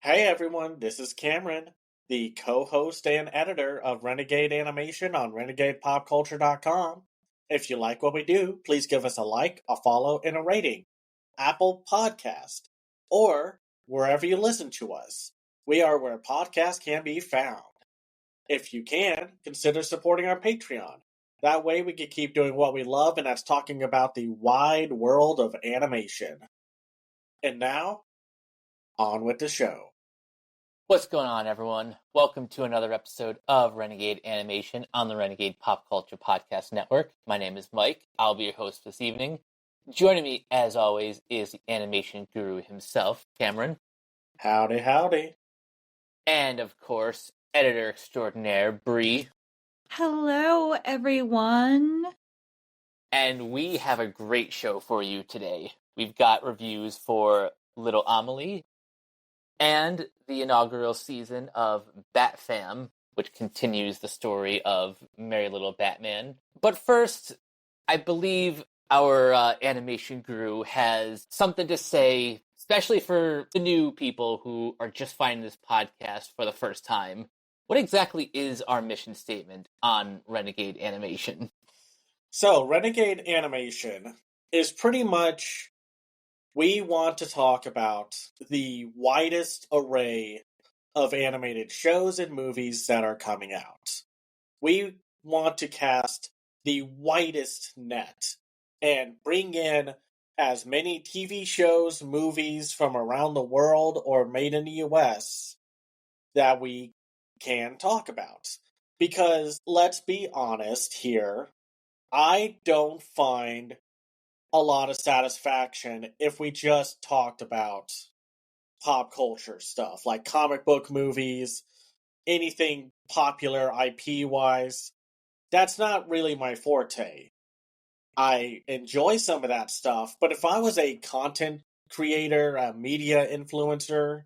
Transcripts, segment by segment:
Hey everyone, this is Cameron, the co-host and editor of Renegade Animation on renegadepopculture.com. If you like what we do, please give us a like, a follow, and a rating. Apple Podcast, or wherever you listen to us. We are where podcasts can be found. If you can, consider supporting our Patreon. That way we can keep doing what we love, and that's talking about the wide world of animation. And now, on with the show. What's going on, everyone? Welcome to another episode of Renegade Animation on the Renegade Pop Culture Podcast Network. My name is Mike. I'll be your host this evening. Joining me, as always, is the animation guru himself, Cameron. Howdy, howdy. And, of course, editor extraordinaire, Bree. Hello, everyone. And we have a great show for you today. We've got reviews for Little Amélie, and the inaugural season of Bat Fam, which continues the story of Merry Little Batman. But first, I believe our animation guru has something to say, especially for the new people who are just finding this podcast for the first time. What exactly is our mission statement on Renegade Animation? So, Renegade Animation is pretty much... We want to talk about the widest array of animated shows and movies that are coming out. We want to cast the widest net and bring in as many TV shows, movies from around the world or made in the US that we can talk about. Because, let's be honest here, I don't find a lot of satisfaction if we just talked about pop culture stuff, like comic book movies, anything popular IP-wise. That's not really my forte. I enjoy some of that stuff, but if I was a content creator, a media influencer,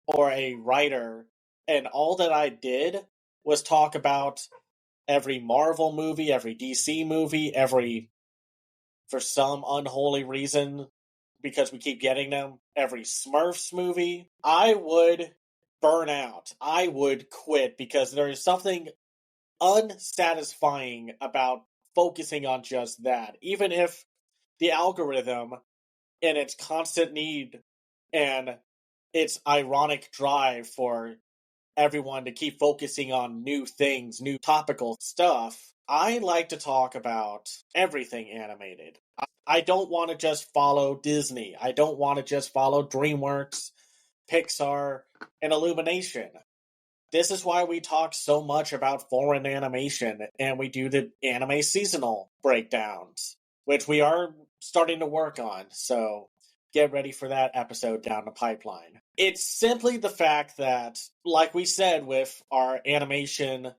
or a writer, and all that I did was talk about every Marvel movie, every DC movie, for some unholy reason, because we keep getting them, every Smurfs movie, I would burn out. I would quit, because there is something unsatisfying about focusing on just that. Even if the algorithm and its constant need and its ironic drive for everyone to keep focusing on new things, new topical stuff, I like to talk about everything animated. I don't want to just follow Disney. I don't want to just follow DreamWorks, Pixar, and Illumination. This is why we talk so much about foreign animation, and we do the anime seasonal breakdowns, which we are starting to work on, so get ready for that episode down the pipeline. It's simply the fact that, like we said with our animation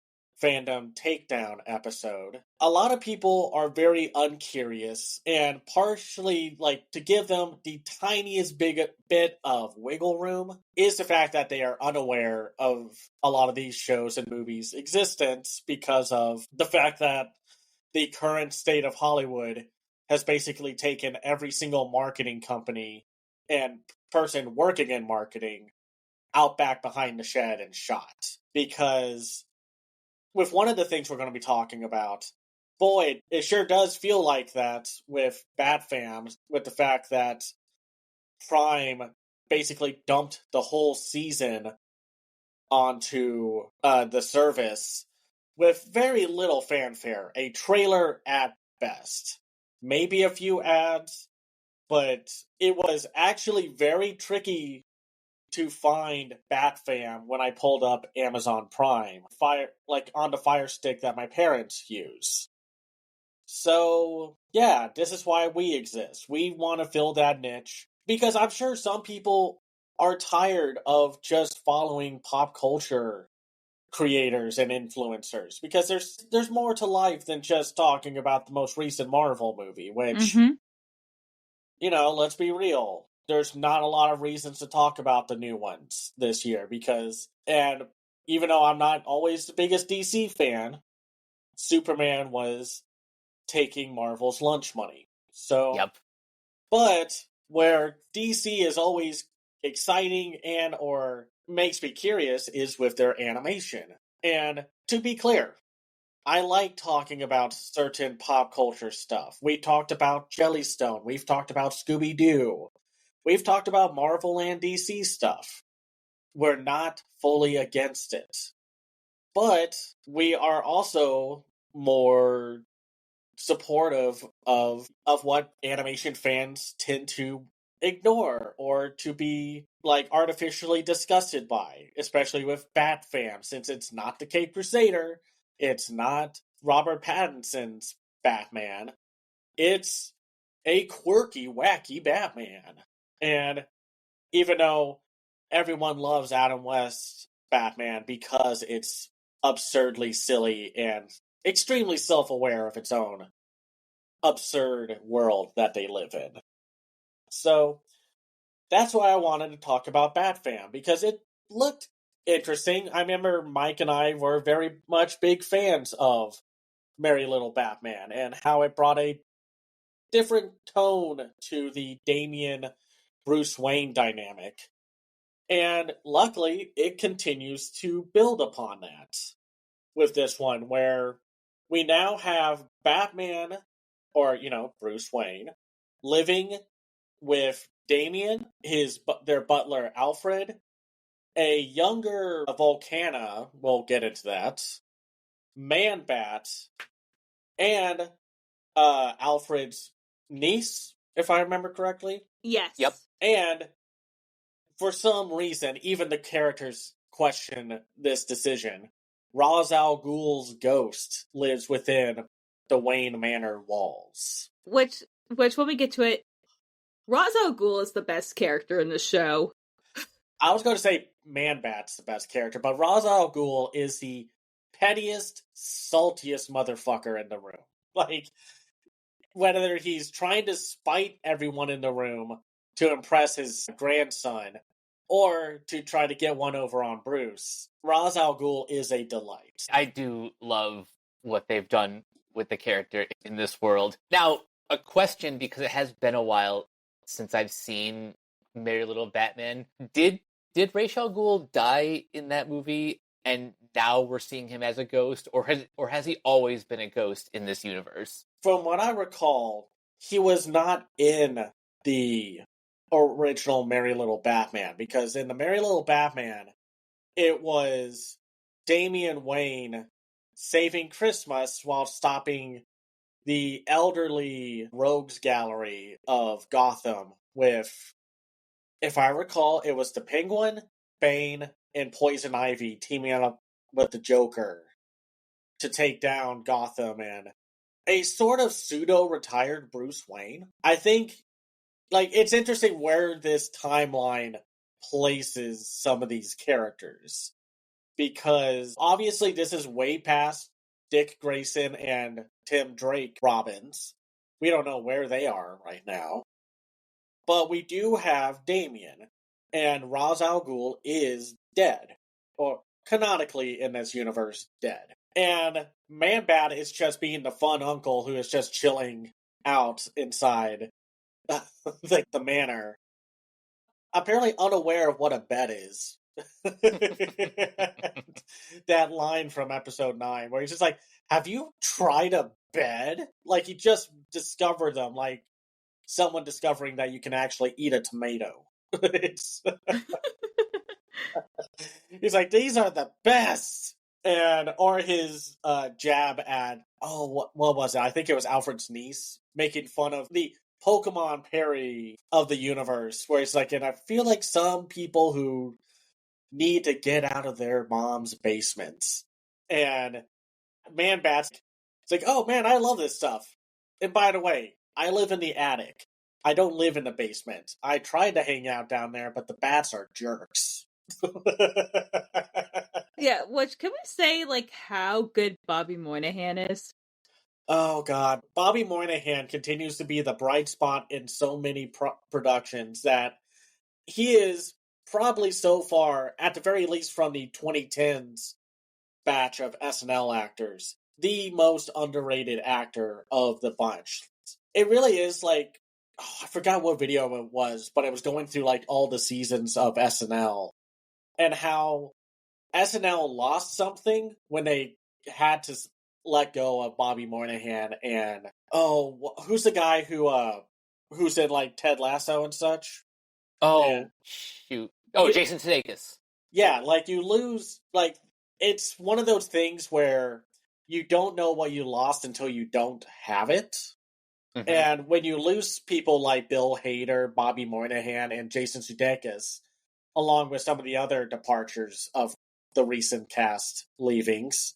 fandom takedown episode, a lot of people are very uncurious, and partially, to give them the tiniest bit of wiggle room is the fact that they are unaware of a lot of these shows and movies' existence, because of the fact that the current state of Hollywood has basically taken every single marketing company and person working in marketing out back behind the shed and shot. Because with one of the things we're going to be talking about, boy, it sure does feel like that with Bat Fam, with the fact that Prime basically dumped the whole season onto the service with very little fanfare. A trailer at best. Maybe a few ads, but it was actually very tricky to find Bat Fam when I pulled up Amazon Prime, on the Fire Stick that my parents use. So, yeah, this is why we exist. We want to fill that niche, because I'm sure some people are tired of just following pop culture creators and influencers, because there's more to life than just talking about the most recent Marvel movie, which, let's be real, there's not a lot of reasons to talk about the new ones this year, and even though I'm not always the biggest DC fan, Superman was taking Marvel's lunch money. So, Yep. But where DC is always exciting and or makes me curious is with their animation. And to be clear, I like talking about certain pop culture stuff. We talked about Jellystone. We've talked about Scooby-Doo. We've talked about Marvel and DC stuff. We're not fully against it. But we are also more supportive of what animation fans tend to ignore or to be like artificially disgusted by, especially with Batfam, since it's not the Cape Crusader, it's not Robert Pattinson's Batman, it's a quirky, wacky Batman. And even though everyone loves Adam West's Batman because it's absurdly silly and extremely self-aware of its own absurd world that they live in. So that's why I wanted to talk about Batfam, because it looked interesting. I remember Mike and I were very much big fans of Merry Little Batman and how it brought a different tone to the Damian Bruce Wayne dynamic. And luckily, it continues to build upon that with this one, where we now have Batman, or, Bruce Wayne, living with Damian, their butler Alfred, a younger Volcana, we'll get into that, Man-Bat, and Alfred's niece, if I remember correctly. Yes. Yep. And for some reason, even the characters question this decision. Ra's al Ghul's ghost lives within the Wayne Manor walls. Which when we get to it, Ra's al Ghul is the best character in the show. I was going to say Man-Bat's the best character, but Ra's al Ghul is the pettiest, saltiest motherfucker in the room. Like, whether he's trying to spite everyone in the room to impress his grandson, or to try to get one over on Bruce, Ra's al Ghul is a delight. I do love what they've done with the character in this world. Now, a question, because it has been a while since I've seen Merry Little Batman. Did Ra's al Ghul die in that movie, and now we're seeing him as a ghost, or has he always been a ghost in this universe? From what I recall, he was not in the original Merry Little Batman, because in the Merry Little Batman, it was Damian Wayne saving Christmas while stopping the elderly rogues gallery of Gotham with, if I recall, it was the Penguin, Bane, and Poison Ivy teaming up with the Joker to take down Gotham and a sort of pseudo-retired Bruce Wayne. I think, it's interesting where this timeline places some of these characters, because obviously this is way past Dick Grayson and Tim Drake Robbins. We don't know where they are right now. But we do have Damian, and Ra's al Ghul is dead, or canonically in this universe, dead. And Man-Bat is just being the fun uncle who is just chilling out inside the manor, apparently unaware of what a bed is. That line from episode 9 where he's just like, have you tried a bed? Like, he just discovered them, like someone discovering that you can actually eat a tomato. He's like, these are the best. And or his jab at, what was it? I think it was Alfred's niece, making fun of the Pokemon Perry of the universe, where he's like, and I feel like some people who need to get out of their mom's basements. And Man-Bat's like, oh man, I love this stuff. And by the way, I live in the attic. I don't live in the basement. I tried to hang out down there, but the bats are jerks. Yeah, which, can we say, how good Bobby Moynihan is? Oh god, Bobby Moynihan continues to be the bright spot in so many productions that he is probably so far, at the very least from the 2010s batch of SNL actors, the most underrated actor of the bunch. It really is I forgot what video it was, but it was going through like all the seasons of SNL and how SNL lost something when they had to let go of Bobby Moynihan and who's the guy who's in like Ted Lasso and such? Oh, shoot. Oh, Jason Sudeikis. Yeah, like you lose, like it's one of those things where you don't know what you lost until you don't have it. Mhm. And when you lose people like Bill Hader, Bobby Moynihan, and Jason Sudeikis, along with some of the other departures of the recent cast leavings,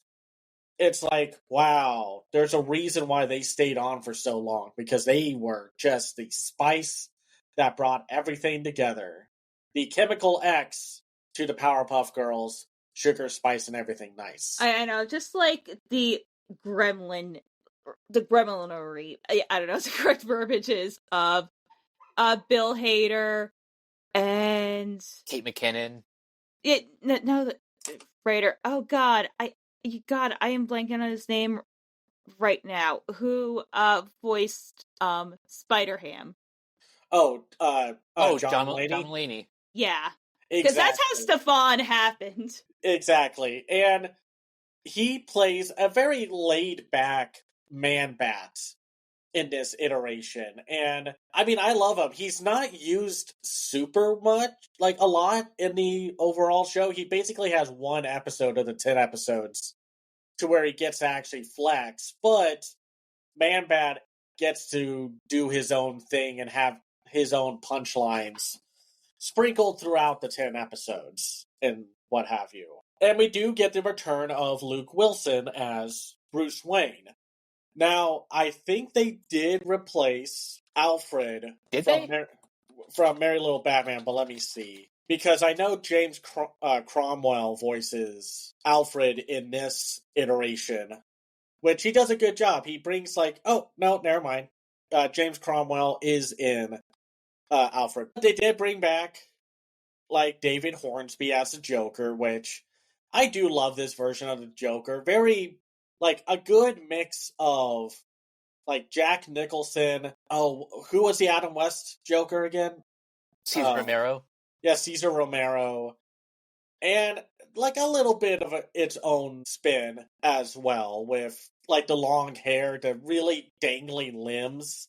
it's like, wow, there's a reason why they stayed on for so long, because they were just the spice that brought everything together. The Chemical X to the Powerpuff Girls, sugar, spice, and everything nice. I know, just like the gremlinery, I don't know what the correct verbiage is, of Bill Hader and Kate McKinnon. the writer. Oh God, I am blanking on his name right now. Who voiced Spider-Ham? John John Mulaney? Mulaney. Yeah, Exactly. because that's how Stefan happened. Exactly. And he plays a very laid-back man-bat in this iteration. And, I mean, I love him. He's not used super much, like, a lot in the overall show. He basically has one episode of the 10 episodes to where he gets to actually flex. But Man-Bat gets to do his own thing and have his own punchlines sprinkled throughout the 10 episodes and what have you. And we do get the return of Luke Wilson as Bruce Wayne. Now, I think they did replace Alfred from Merry Little Batman, but let me see. Because I know James Cromwell voices Alfred in this iteration, which he does a good job. He brings never mind. James Cromwell is in Alfred. They did bring back like David Hornsby as the Joker, which I do love this version of the Joker. Very, like, a good mix of, like, Jack Nicholson. Oh, who was the Adam West Joker again? Cesar Romero. Yeah, Cesar Romero. And, like, a little bit of its own spin as well, with, like, the long hair, the really dangling limbs.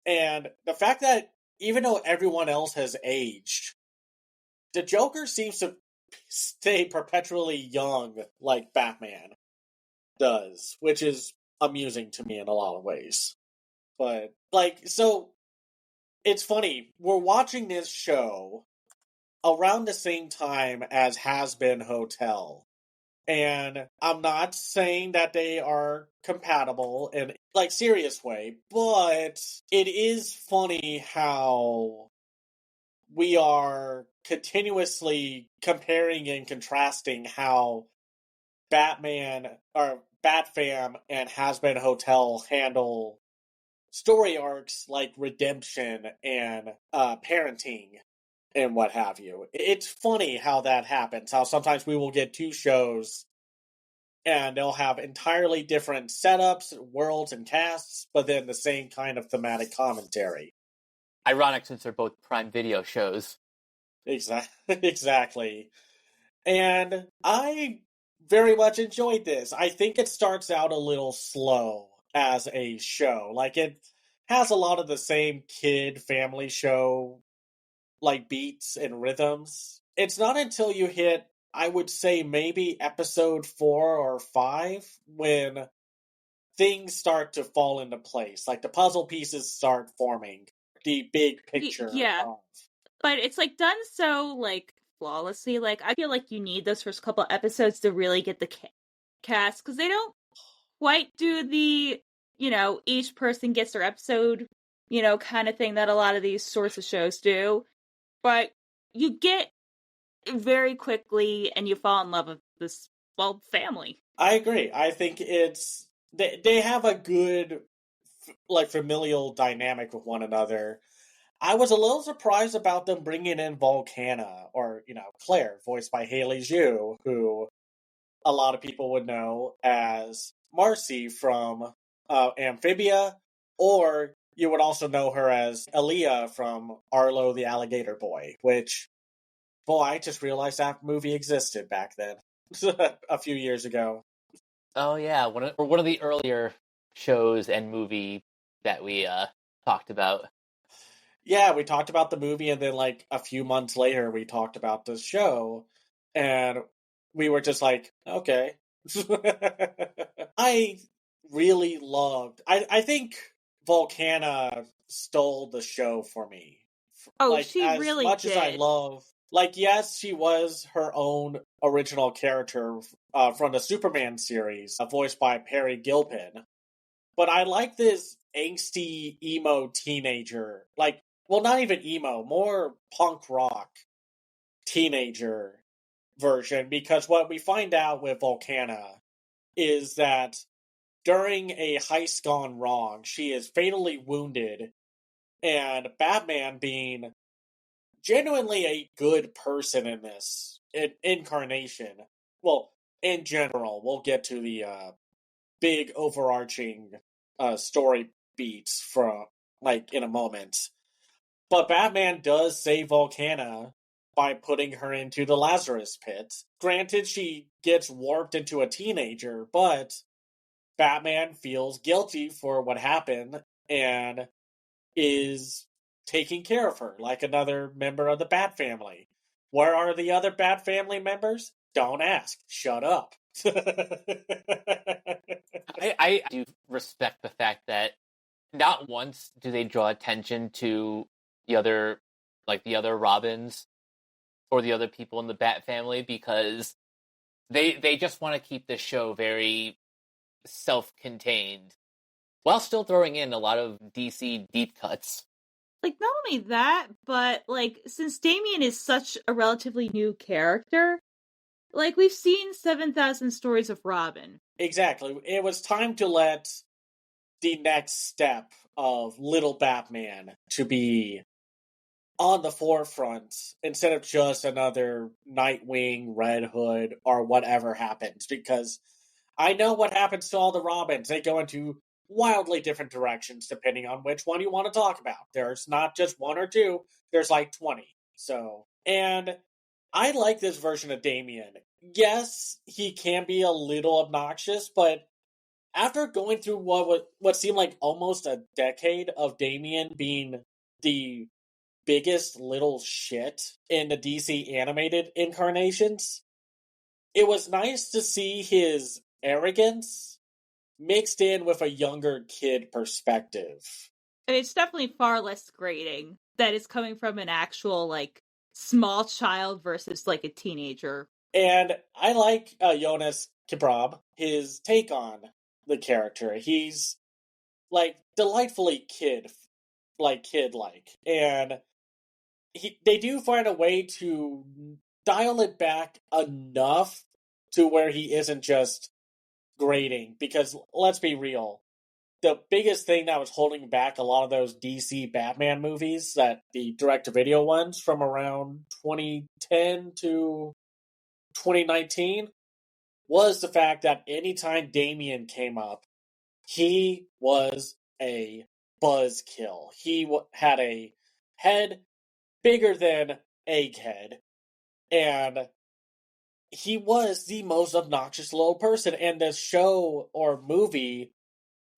And the fact that even though everyone else has aged, the Joker seems to stay perpetually young like Batman does, which is amusing to me in a lot of ways. But, like, so, it's funny, we're watching this show around the same time as Has Been Hotel. And I'm not saying that they are compatible in, like, serious way, but it is funny how we are continuously comparing and contrasting how Batman or Batfam and Has Been Hotel handle story arcs like redemption and parenting and what have you. It's funny how that happens, how sometimes we will get two shows and they'll have entirely different setups, worlds, and casts, but then the same kind of thematic commentary. Ironic since they're both Prime Video shows. Exactly. And I very much enjoyed this. I think it starts out a little slow as a show. Like, it has a lot of the same kid family show, like, beats and rhythms. It's not until you hit, I would say, maybe episode 4 or 5 when things start to fall into place. Like, the puzzle pieces start forming the big picture. Yeah. But it's, like, done so, like, flawlessly. Like, I feel like you need those first couple episodes to really get the cast, because they don't quite do the, each person gets their episode, kind of thing that a lot of these sorts of shows do. But you get very quickly, and you fall in love with this, family. I agree. I think it's... They have a good, like, familial dynamic with one another. I was a little surprised about them bringing in Volcana, or, Claire, voiced by Haley Zhu, who a lot of people would know as Marcy from Amphibia, or you would also know her as Aaliyah from Arlo the Alligator Boy, which, boy, I just realized that movie existed back then, a few years ago. Oh yeah, one of the earlier shows and movie that we talked about. Yeah, we talked about the movie, and then like a few months later, we talked about the show, and we were just like, okay. I really loved. I think Volcana stole the show for me. Oh, Like she as really much as I did. love, like yes, she was her own original character from the Superman series, voiced by Perry Gilpin. But I like this angsty emo teenager, like well, not even emo, more punk rock teenager version. Because what we find out with Volcana is that during a heist gone wrong, she is fatally wounded, and Batman, being genuinely a good person in this incarnation, well, in general, we'll get to the big overarching story beats from like in a moment. But Batman does save Volcana by putting her into the Lazarus pit. Granted, she gets warped into a teenager, but Batman feels guilty for what happened and is taking care of her like another member of the Bat family. Where are the other Bat family members? Don't ask. Shut up. I do respect the fact that not once do they draw attention to the other, like the other Robins or the other people in the Bat family, because they just want to keep the show very self-contained while still throwing in a lot of DC deep cuts. Like, not only that, but, like, since Damien is such a relatively new character, like, we've seen 7,000 stories of Robin. Exactly. It was time to let the next step of Little Batman to be on the forefront instead of just another Nightwing, Red Hood, or whatever happens. Because I know what happens to all the Robins. They go into wildly different directions depending on which one you want to talk about. There's not just one or two, there's like 20. So, and I like this version of Damien. Yes, he can be a little obnoxious, but after going through what seemed like almost a decade of Damien being the biggest little shit in the DC animated incarnations, it was nice to see his arrogance mixed in with a younger kid perspective. And it's definitely far less grating that is coming from an actual, like, small child versus, like, a teenager. And I like Jonas Kibrab, his take on the character. He's like delightfully kid-like, and they do find a way to dial it back enough to where he isn't just grating. Because let's be real, the biggest thing that was holding back a lot of those DC Batman movies, that the direct-to-video ones from around 2010 to 2019, was the fact that anytime Damien came up, he was a buzzkill. He had a head bigger than Egghead, and he was the most obnoxious little person. And the show or movie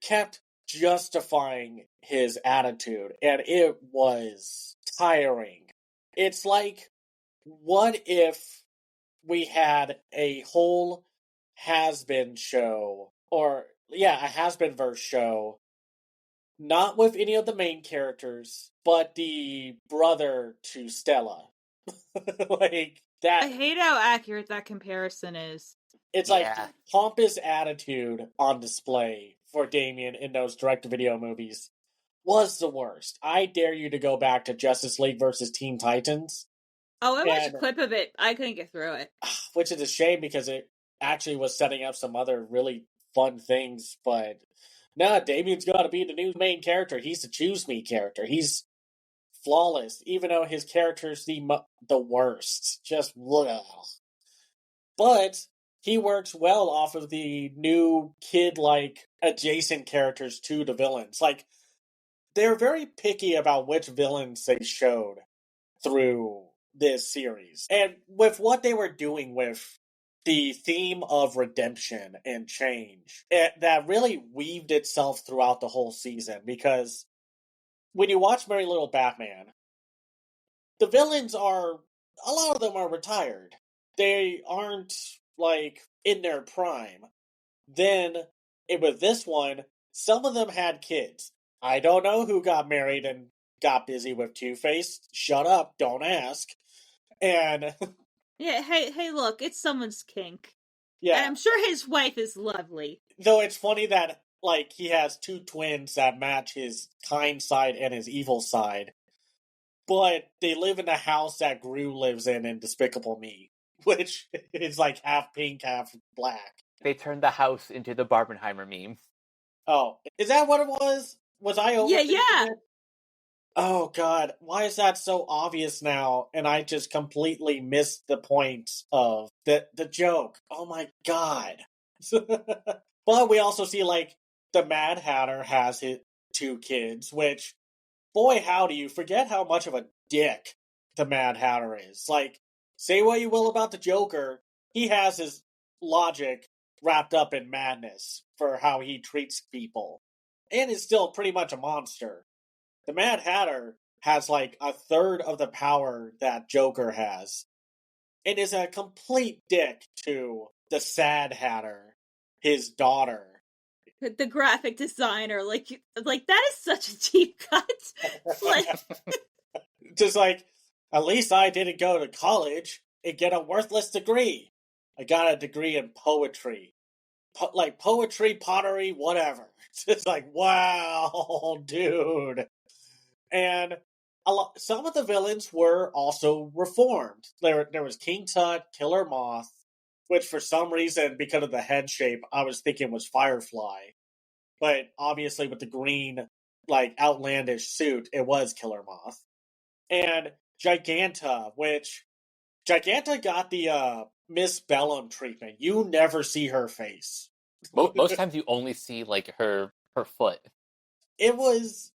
kept justifying his attitude, and it was tiring. It's like, what if we had a whole has-been show, or yeah, a has-been verse show, not with any of the main characters, but the brother to Stella. Like that. I hate how accurate that comparison is. It's like Yeah. the pompous attitude on display for Damien in those direct-to-video movies was the worst. I dare you to go back to Justice League versus Teen Titans. Oh, I watched And a clip of it. I couldn't get through it. which is a shame because it actually was setting up some other really fun things. But nah, Damien's got to be the new main character. He's the choose me character. He's flawless, even though his character's the worst. Just ugh. But he works well off of the new kid-like adjacent characters to the villains. Like they're very picky about which villains they showed through this series. And with what they were doing with the theme of redemption and change, that really weaved itself throughout the whole season. Because when you watch Merry Little Batman, the villains are, a lot of them are retired. They aren't, like, in their prime. Then, with this one, some of them had kids. I don't know who got married and got busy with Two-Face. Shut up, don't ask. And Yeah, hey, look, it's someone's kink. yeah, And I'm sure his wife is lovely. though it's funny that, like, he has two twins that match his kind side and his evil side, but they live in the house that Gru lives in Despicable Me, which is like half pink, half black. They turned the house into the Barbenheimer meme. Oh, is that what it was? Was I overthinking Yeah. it? Oh god, why is that so obvious now? And I just completely missed the point of the joke. Oh my god. But we also see, like, the Mad Hatter has his two kids, which, boy howdy, you forget how much of a dick the Mad Hatter is. Like, say what you will about the Joker, he has his logic wrapped up in madness for how he treats people. And is still pretty much a monster. The Mad Hatter has like a third of the power that Joker has, and is a complete dick to the Sad Hatter, his daughter. The graphic designer, like that is such a deep cut. Like, Just like, at least I didn't go to college and get a worthless degree. I got a degree in poetry. Like poetry, pottery, whatever. It's just like, wow, dude. And some of the villains were also reformed. There was King Tut, Killer Moth, which for some reason, because of the head shape, I was thinking was Firefly. But obviously with the green, like, outlandish suit, it was Killer Moth. And Giganta, which Giganta got the Miss Bellum treatment. You never see her face. Most times you only see, like, her foot. It was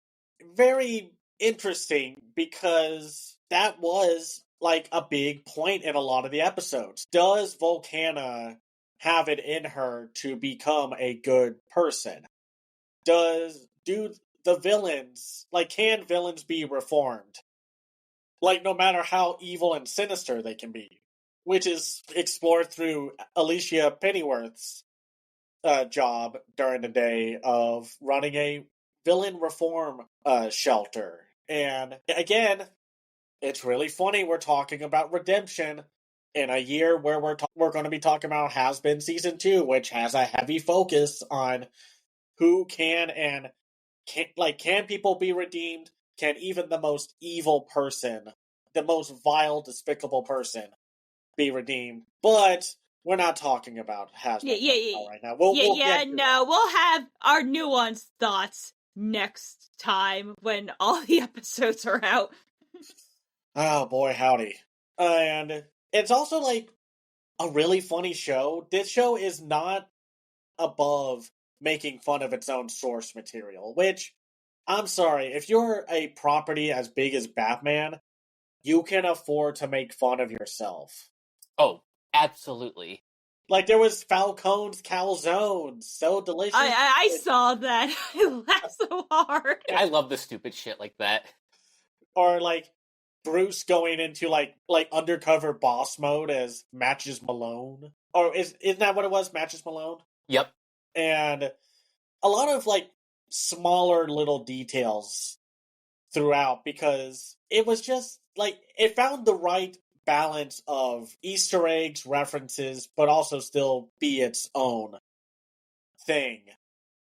very interesting because that was, like, a big point in a lot of the episodes. Does Volcana have it in her to become a good person? Do the villains, like, can villains be reformed? Like, no matter how evil and sinister they can be. Which is explored through Alicia Pennyworth's job during the day of running a villain reform shelter. And again, it's really funny we're talking about redemption in a year where we're going to be talking about Has Been Season 2, which has a heavy focus on who can and can people be redeemed? Can even the most evil person, the most vile, despicable person, be redeemed? But we're not talking about Has Been right now. We'll have our nuanced thoughts next time when all the episodes are out. Oh boy, howdy. And it's also, like, a really funny show. This show is not above making fun of its own source material, which, I'm sorry, if you're a property as big as Batman, you can afford to make fun of yourself. Oh, absolutely. Like, there was Falcone's calzones, so delicious. I saw that. I laughed so hard. I love the stupid shit like that. Or, like, Bruce going into, like undercover boss mode as Matches Malone. Or isn't that what it was, Matches Malone? Yep. And a lot of, like, smaller little details throughout, because it was just, like, it found the right balance of Easter eggs, references, but also still be its own thing.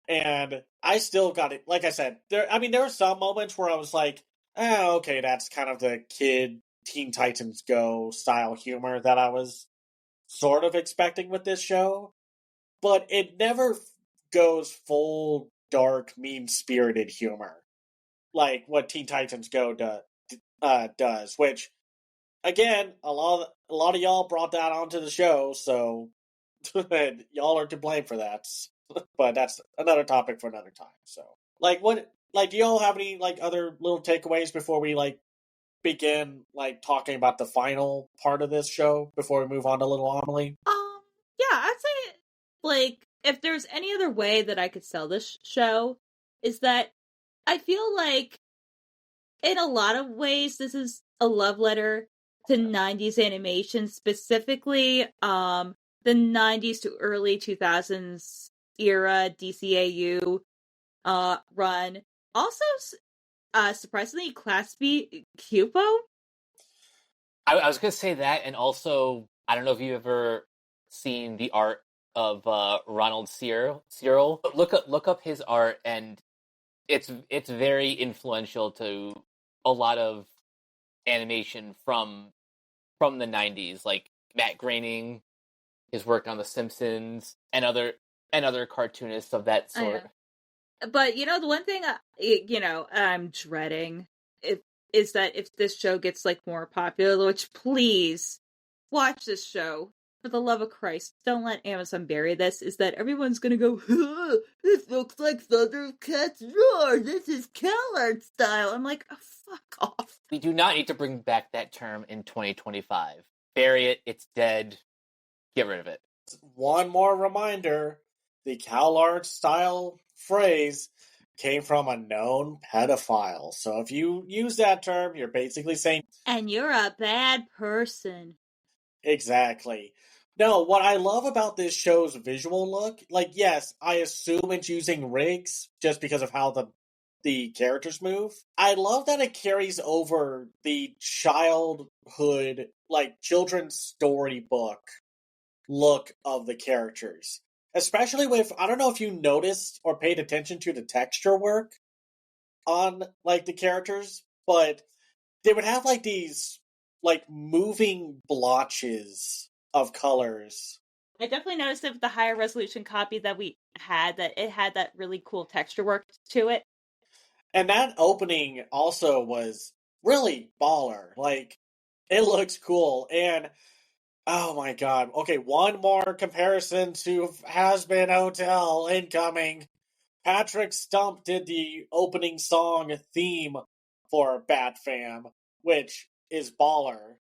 And I still got it. Like I said, there were some moments where I was like, oh, okay, that's kind of the kid Teen Titans Go style humor that I was sort of expecting with this show. But it never goes full dark, mean-spirited humor like what Teen Titans Go does, which, again, a lot of y'all brought that onto the show, so y'all are to blame for that. But that's another topic for another time. So, like, what like, do y'all have any, like, other little takeaways before we, like, begin, like, talking about the final part of this show before we move on to Little Amelie? Yeah, I'd say, like, if there's any other way that I could sell this show, is that I feel like, in a lot of ways, this is a love letter to 90s animation, specifically, the 90s to early 2000s era DCAU, run. Also, surprisingly, Class B Cupo. I was gonna say that, and also, I don't know if you've ever seen the art of Ronald Cyril. Look up his art, and it's very influential to a lot of animation from the 90s, like Matt Groening, his work on The Simpsons, and other cartoonists of that sort. But the one thing I'm dreading is that if this show gets like more popular, which please watch this show for the love of Christ, don't let Amazon bury this. Is that everyone's gonna go? This looks like Thundercats Roar. This is CalArt style. I'm like, oh, fuck off. We do not need to bring back that term in 2025. Bury it. It's dead. Get rid of it. One more reminder, the CalArt style phrase came from a known pedophile. So if you use that term, you're basically saying... And you're a bad person. Exactly. No, what I love about this show's visual look, like, yes, I assume it's using rigs just because of how the characters move. I love that it carries over the childhood, like, children's storybook look of the characters. Especially with, I don't know if you noticed or paid attention to the texture work on, like, the characters, but they would have, like, these, like, moving blotches of colors. I definitely noticed it with the higher resolution copy that we had, that it had that really cool texture work to it. And that opening also was really baller. Like, it looks cool. And, oh my god. Okay, one more comparison to Has-Been Hotel incoming. Patrick Stump did the opening song theme for Bat Fam, which is baller.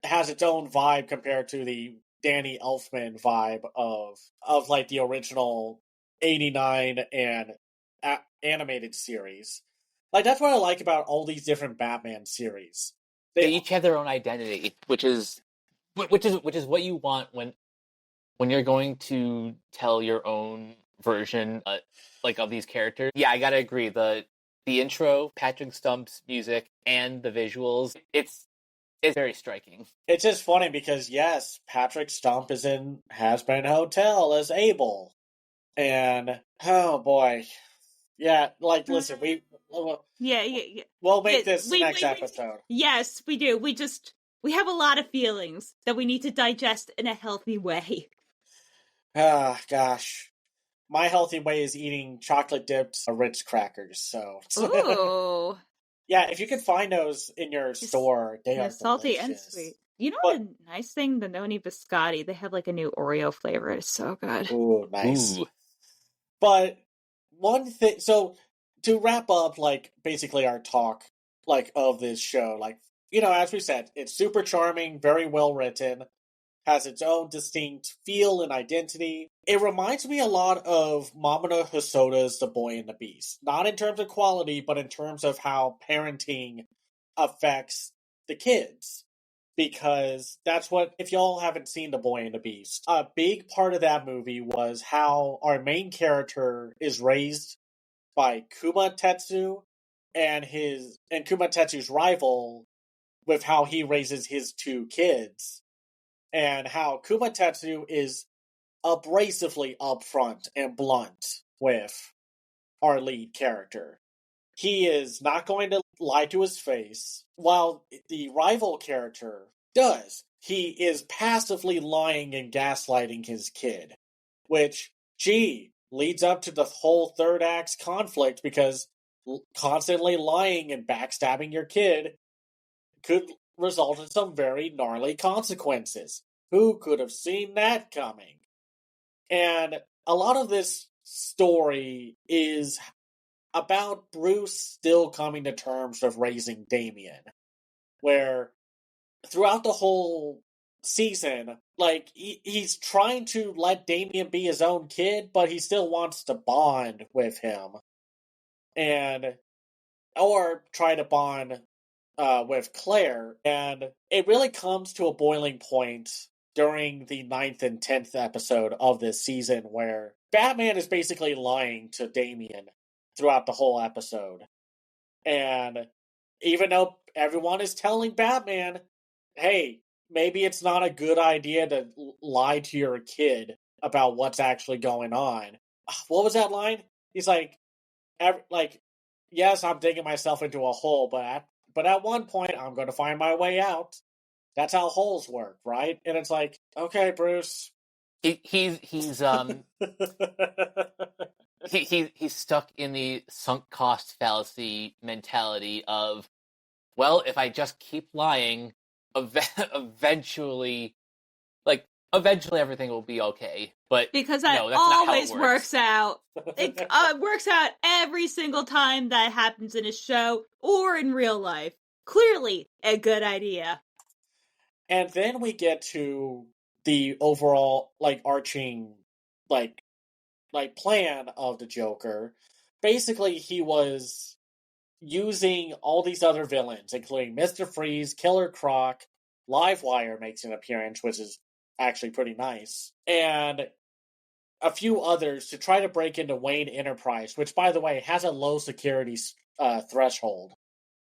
It has its own vibe compared to the Danny Elfman vibe of like the original 89 and animated series. Like, that's what I like about all these different Batman series. They each have their own identity, which is what you want when you're going to tell your own version, like, of these characters. Yeah, I gotta agree. The intro, Patrick Stump's music, and the visuals, it's very striking. It's just funny because, yes, Patrick Stump is in Has-Been Hotel as Abel. And, oh boy. Yeah, like, listen, we'll make this next episode. Yes, we do. We have a lot of feelings that we need to digest in a healthy way. Ah, gosh. My healthy way is eating chocolate-dipped Ritz crackers, so... Ooh. Yeah, if you can find those in your store, they are salty delicious. and sweet. You know the nice thing? The Noni Biscotti, they have like a new Oreo flavor. It's so good. Ooh, nice. Ooh. But one thing... So, to wrap up, like, basically our talk, like, of this show, like, as we said, it's super charming, very well written, has its own distinct feel and identity. It reminds me a lot of Mamoru Hosoda's The Boy and the Beast. Not in terms of quality, but in terms of how parenting affects the kids. Because that's what, if y'all haven't seen The Boy and the Beast, a big part of that movie was how our main character is raised by Kuma Tetsu and Kuma Tetsu's rival with how he raises his two kids. And how Kuma Tetsu is abrasively upfront and blunt with our lead character. He is not going to lie to his face, while the rival character does. He is passively lying and gaslighting his kid, which, leads up to the whole third act's conflict, because constantly lying and backstabbing your kid could result in some very gnarly consequences. Who could have seen that coming? And a lot of this story is about Bruce still coming to terms with raising Damien, where throughout the whole season, like, he's trying to let Damien be his own kid, but he still wants to bond with him. Or try to bond with Claire. And it really comes to a boiling point during the 9th and 10th episode of this season, where Batman is basically lying to Damien throughout the whole episode. And even though everyone is telling Batman, hey, maybe it's not a good idea to lie to your kid about what's actually going on. What was that line? He's like, yes, I'm digging myself into a hole, but at one point, I'm going to find my way out. That's how holes work, right? And it's like, okay, Bruce. He's he's stuck in the sunk cost fallacy mentality of, well, if I just keep lying, eventually everything will be okay. But because that always works out. It works out every single time that happens in a show or in real life. Clearly a good idea. And then we get to the overall, arching, plan of the Joker. Basically, he was using all these other villains, including Mr. Freeze, Killer Croc, Livewire makes an appearance, which is actually pretty nice, and a few others to try to break into Wayne Enterprise, which, by the way, has a low security threshold.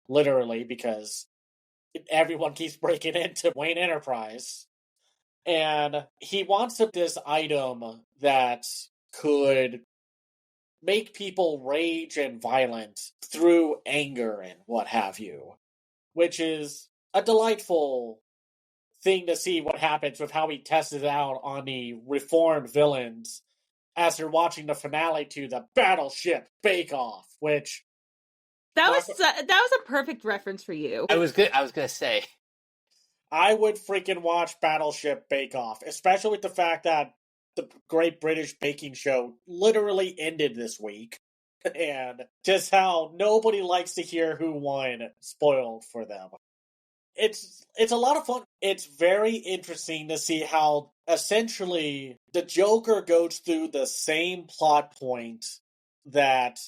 Literally, because everyone keeps breaking into Wayne Enterprise. And he wants this item that could make people rage and violent through anger and what have you. Which is a delightful thing to see what happens with how he tests it out on the reformed villains as they're watching the finale to the Battleship Bake Off, which that was a perfect reference for you. I was gonna say, I would freaking watch Battleship Bake Off, especially with the fact that the Great British Baking Show literally ended this week, and just how nobody likes to hear who won spoiled for them. It's a lot of fun. It's very interesting to see how essentially the Joker goes through the same plot point that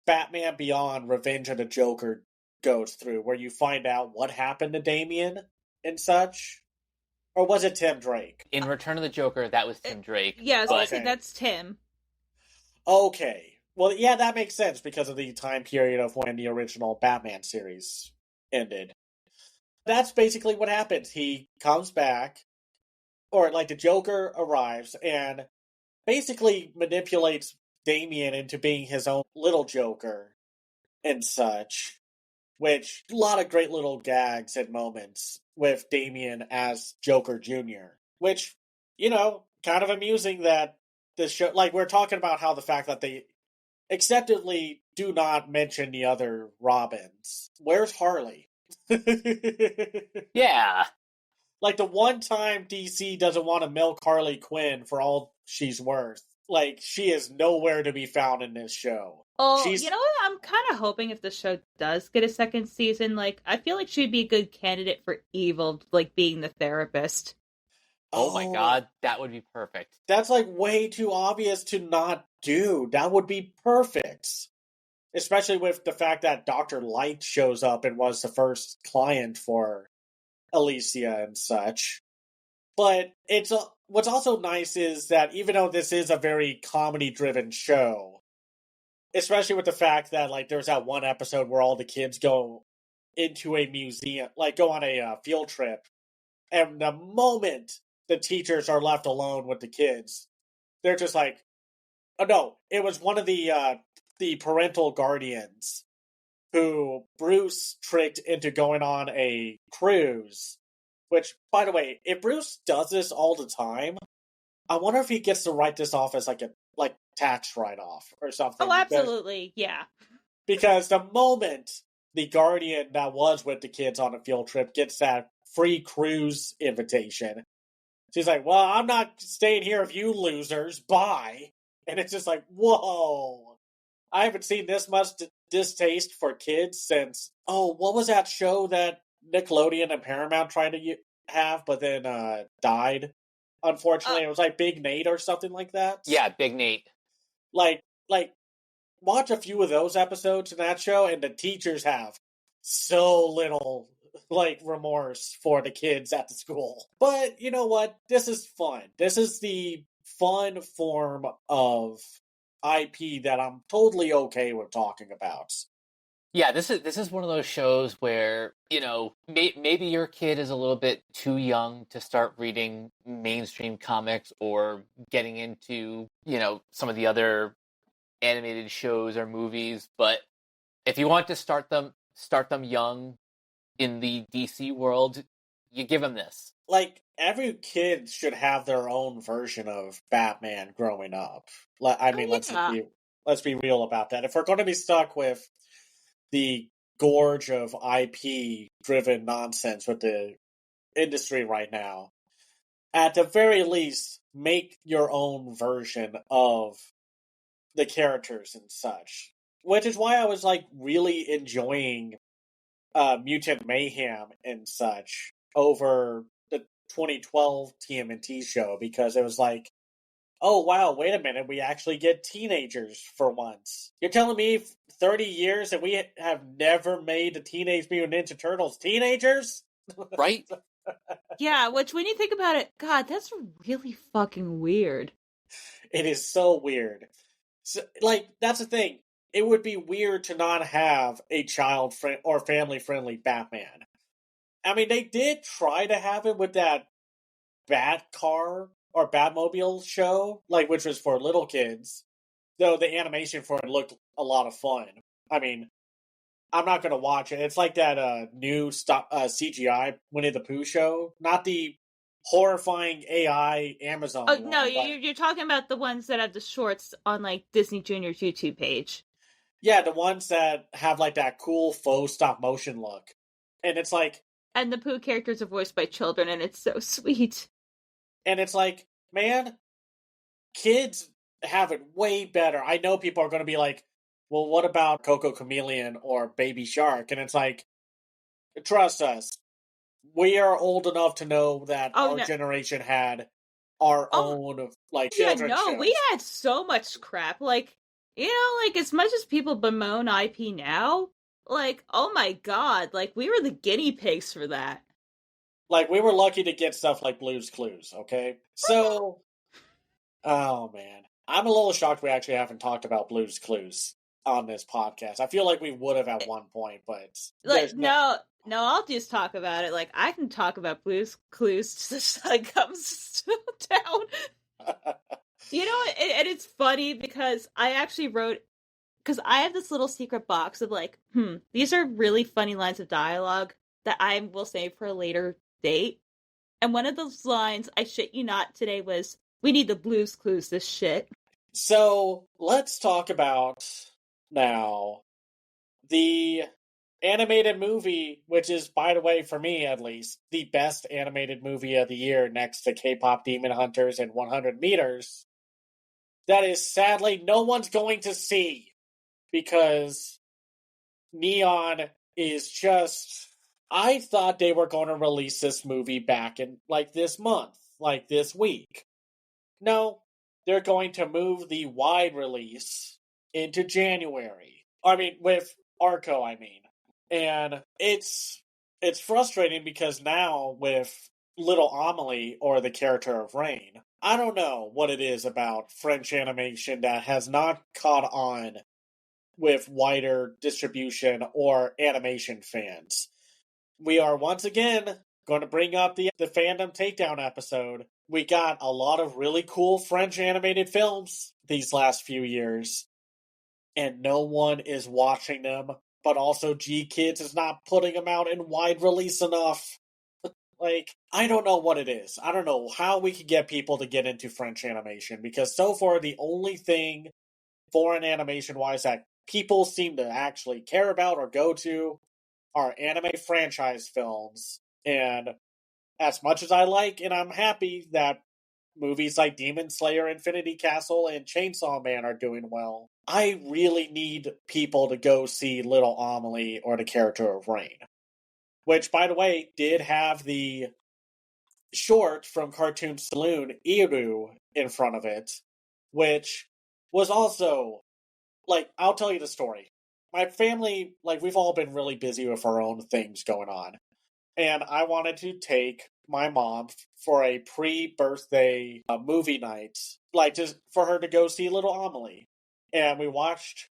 Batman Beyond Revenge of the Joker goes through, where you find out what happened to Damien and such. Or was it Tim Drake? In Return of the Joker, that was Tim Drake. Yeah, I think that's Tim. Okay. Well, yeah, that makes sense because of the time period of when the original Batman series ended. That's basically what happens. He comes back, or the Joker arrives and basically manipulates Damien into being his own little Joker and such, which a lot of great little gags and moments with Damien as Joker Jr., which, kind of amusing that this show, we're talking about how the fact that they acceptably do not mention the other Robins. Where's Harley? Yeah. The one time DC doesn't want to milk Harley Quinn for all she's worth. She is nowhere to be found in this show. Oh, you know what? I'm kind of hoping if the show does get a second season, I feel like she'd be a good candidate for Evil, being the therapist. Oh my god, that would be perfect. That's, way too obvious to not do. That would be perfect. Especially with the fact that Dr. Light shows up and was the first client for Alicia and such. But what's also nice is that even though this is a very comedy-driven show, especially with the fact that, there's that one episode where all the kids go into a museum, go on a field trip, and the moment the teachers are left alone with the kids, they're just like, oh no, it was one of the parental guardians who Bruce tricked into going on a cruise. Which, by the way, if Bruce does this all the time, I wonder if he gets to write this off as a tax write-off or something. Oh, absolutely, yeah. Because the moment the guardian that was with the kids on a field trip gets that free cruise invitation, she's like, well, I'm not staying here with you losers, bye. And it's just like, whoa. I haven't seen this much distaste for kids since, what was that show that Nickelodeon and Paramount tried to have, but then died? Unfortunately, it was like Big Nate or something like that. Yeah, Big Nate. Like, watch a few of those episodes in that show, and the teachers have so little, remorse for the kids at the school. But you know what? This is fun. This is the fun form of IP that I'm totally okay with talking about. Yeah, this is one of those shows where, maybe your kid is a little bit too young to start reading mainstream comics or getting into, some of the other animated shows or movies, but if you want to start them young in the DC world, you give them this. Every kid should have their own version of Batman growing up. Let's be real about that. If we're going to be stuck with the gorge of IP-driven nonsense with the industry right now, at the very least, make your own version of the characters and such. Which is why I was really enjoying Mutant Mayhem and such over the 2012 TMNT show, because it was oh wow, wait a minute, we actually get teenagers for once. You're telling me 30 years and we have never made the Teenage Mutant Ninja Turtles teenagers? Right? Yeah, which when you think about it, God, that's really fucking weird. It is so weird. So, that's the thing. It would be weird to not have a child-friendly or family-friendly Batman. I mean, they did try to have it with that Bat car or Batmobile show, which was for little kids. Though the animation for it looked a lot of fun. I mean, I'm not going to watch it. It's like that new CGI Winnie the Pooh show. Not the horrifying AI Amazon one. No, you're talking about the ones that have the shorts on, Disney Junior's YouTube page. Yeah, the ones that have, that cool faux stop-motion look. And it's And the Pooh characters are voiced by children, and it's so sweet. And it's man, kids have it way better. I know people are going to be well, what about Coco Chameleon or Baby Shark? And it's trust us, we are old enough to know that our generation had our own, children's shows. We had so much crap. As much as people bemoan IP now, oh my god, we were the guinea pigs for that. We were lucky to get stuff like Blue's Clues, okay? So, oh man. I'm a little shocked we actually haven't talked about Blue's Clues on this podcast. I feel like we would have at one point, but... No, I'll just talk about it. I can talk about Blue's Clues till the sun comes down. And it's funny because I actually wrote... Because I have this little secret box of these are really funny lines of dialogue that I will save for a later date. And one of those lines, I shit you not, today was, we need the Blue's Clues this shit. So, let's talk about, now, the animated movie, which is, by the way, for me at least, the best animated movie of the year next to K-Pop Demon Hunters and 100 Meters, that is sadly no one's going to see, because Neon is just... I thought they were going to release this movie back in, this month, this week. No, they're going to move the wide release into January. I mean, with Arco, And it's frustrating because now with little Amélie, or the character of Rain, I don't know what it is about French animation that has not caught on with wider distribution or animation fans. We are once again going to bring up the fandom takedown episode. We got a lot of really cool French animated films these last few years, and no one is watching them, but also G-Kids is not putting them out in wide release enough. I don't know what it is. I don't know how we could get people to get into French animation, because so far the only thing foreign animation-wise that people seem to actually care about or go to are anime franchise films. And as much as I like, and I'm happy that movies like Demon Slayer, Infinity Castle, and Chainsaw Man are doing well, I really need people to go see Little Amelie or the Character of Rain. Which, by the way, did have the short from Cartoon Saloon, Iru, in front of it, which was also, like, I'll tell you the story. My family, like, we've all been really busy with our own things going on. And I wanted to take my mom for a pre-birthday movie night, like, just for her to go see Little Amelie. And we watched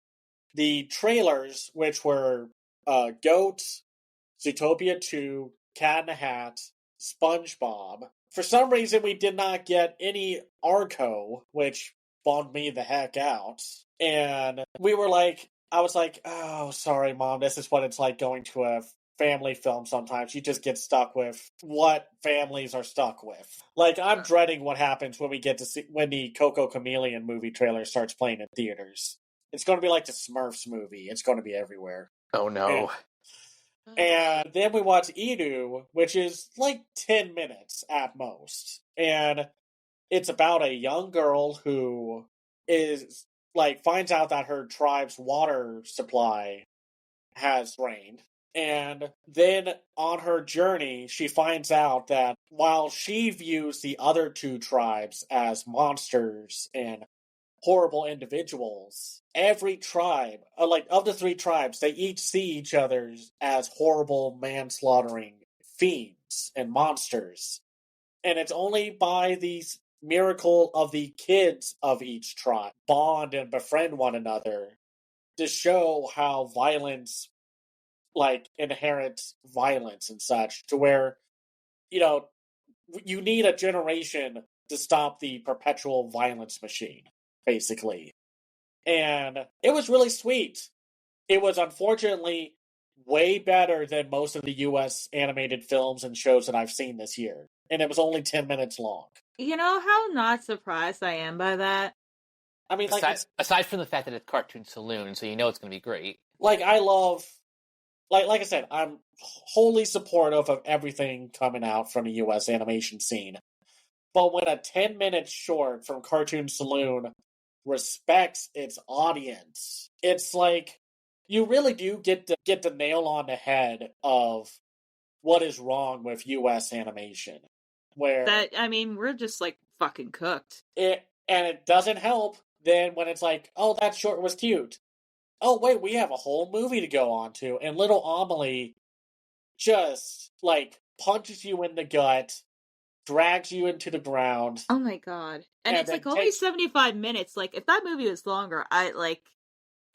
the trailers, which were Goat, Zootopia 2, Cat in a Hat, SpongeBob. For some reason, we did not get any Arco, which bummed me the heck out. And we were like, I was like, oh, sorry, Mom, this is what it's like going to a family film sometimes. You just get stuck with what families are stuck with. Like, I'm dreading what happens when we get to see, when the Coco Chameleon movie trailer starts playing in theaters. It's going to be like the Smurfs movie. It's going to be everywhere. Oh no. And then we watch Inu, which is like 10 minutes at most. And it's about a young girl who is, like, finds out that her tribe's water supply has drained. And then on her journey, she finds out that while she views the other two tribes as monsters and horrible individuals, every tribe, like, of the three tribes, they each see each other as horrible, manslaughtering fiends and monsters. And it's only by the miracle of the kids of each tribe bond and befriend one another to show how violence, like, inherent violence and such, to where, you know, you need a generation to stop the perpetual violence machine, basically. And it was really sweet. It was unfortunately way better than most of the US animated films and shows that I've seen this year. And it was only 10 minutes long. You know how not surprised I am by that? I mean, like, aside from the fact that it's Cartoon Saloon, so you know it's going to be great. like, I love, like I said, I'm wholly supportive of everything coming out from the US animation scene. But when a 10-minute short from Cartoon Saloon respects its audience, it's like, you really do get the nail on the head of what is wrong with US animation. Where That, I mean, we're just like fucking cooked. it doesn't help then when it's like, oh, that short was cute. Oh, wait, we have a whole movie to go on to. And Little Amelie just, like, punches you in the gut, drags you into the ground. Oh my god. And it's then like only 75 minutes. Like, if that movie was longer, I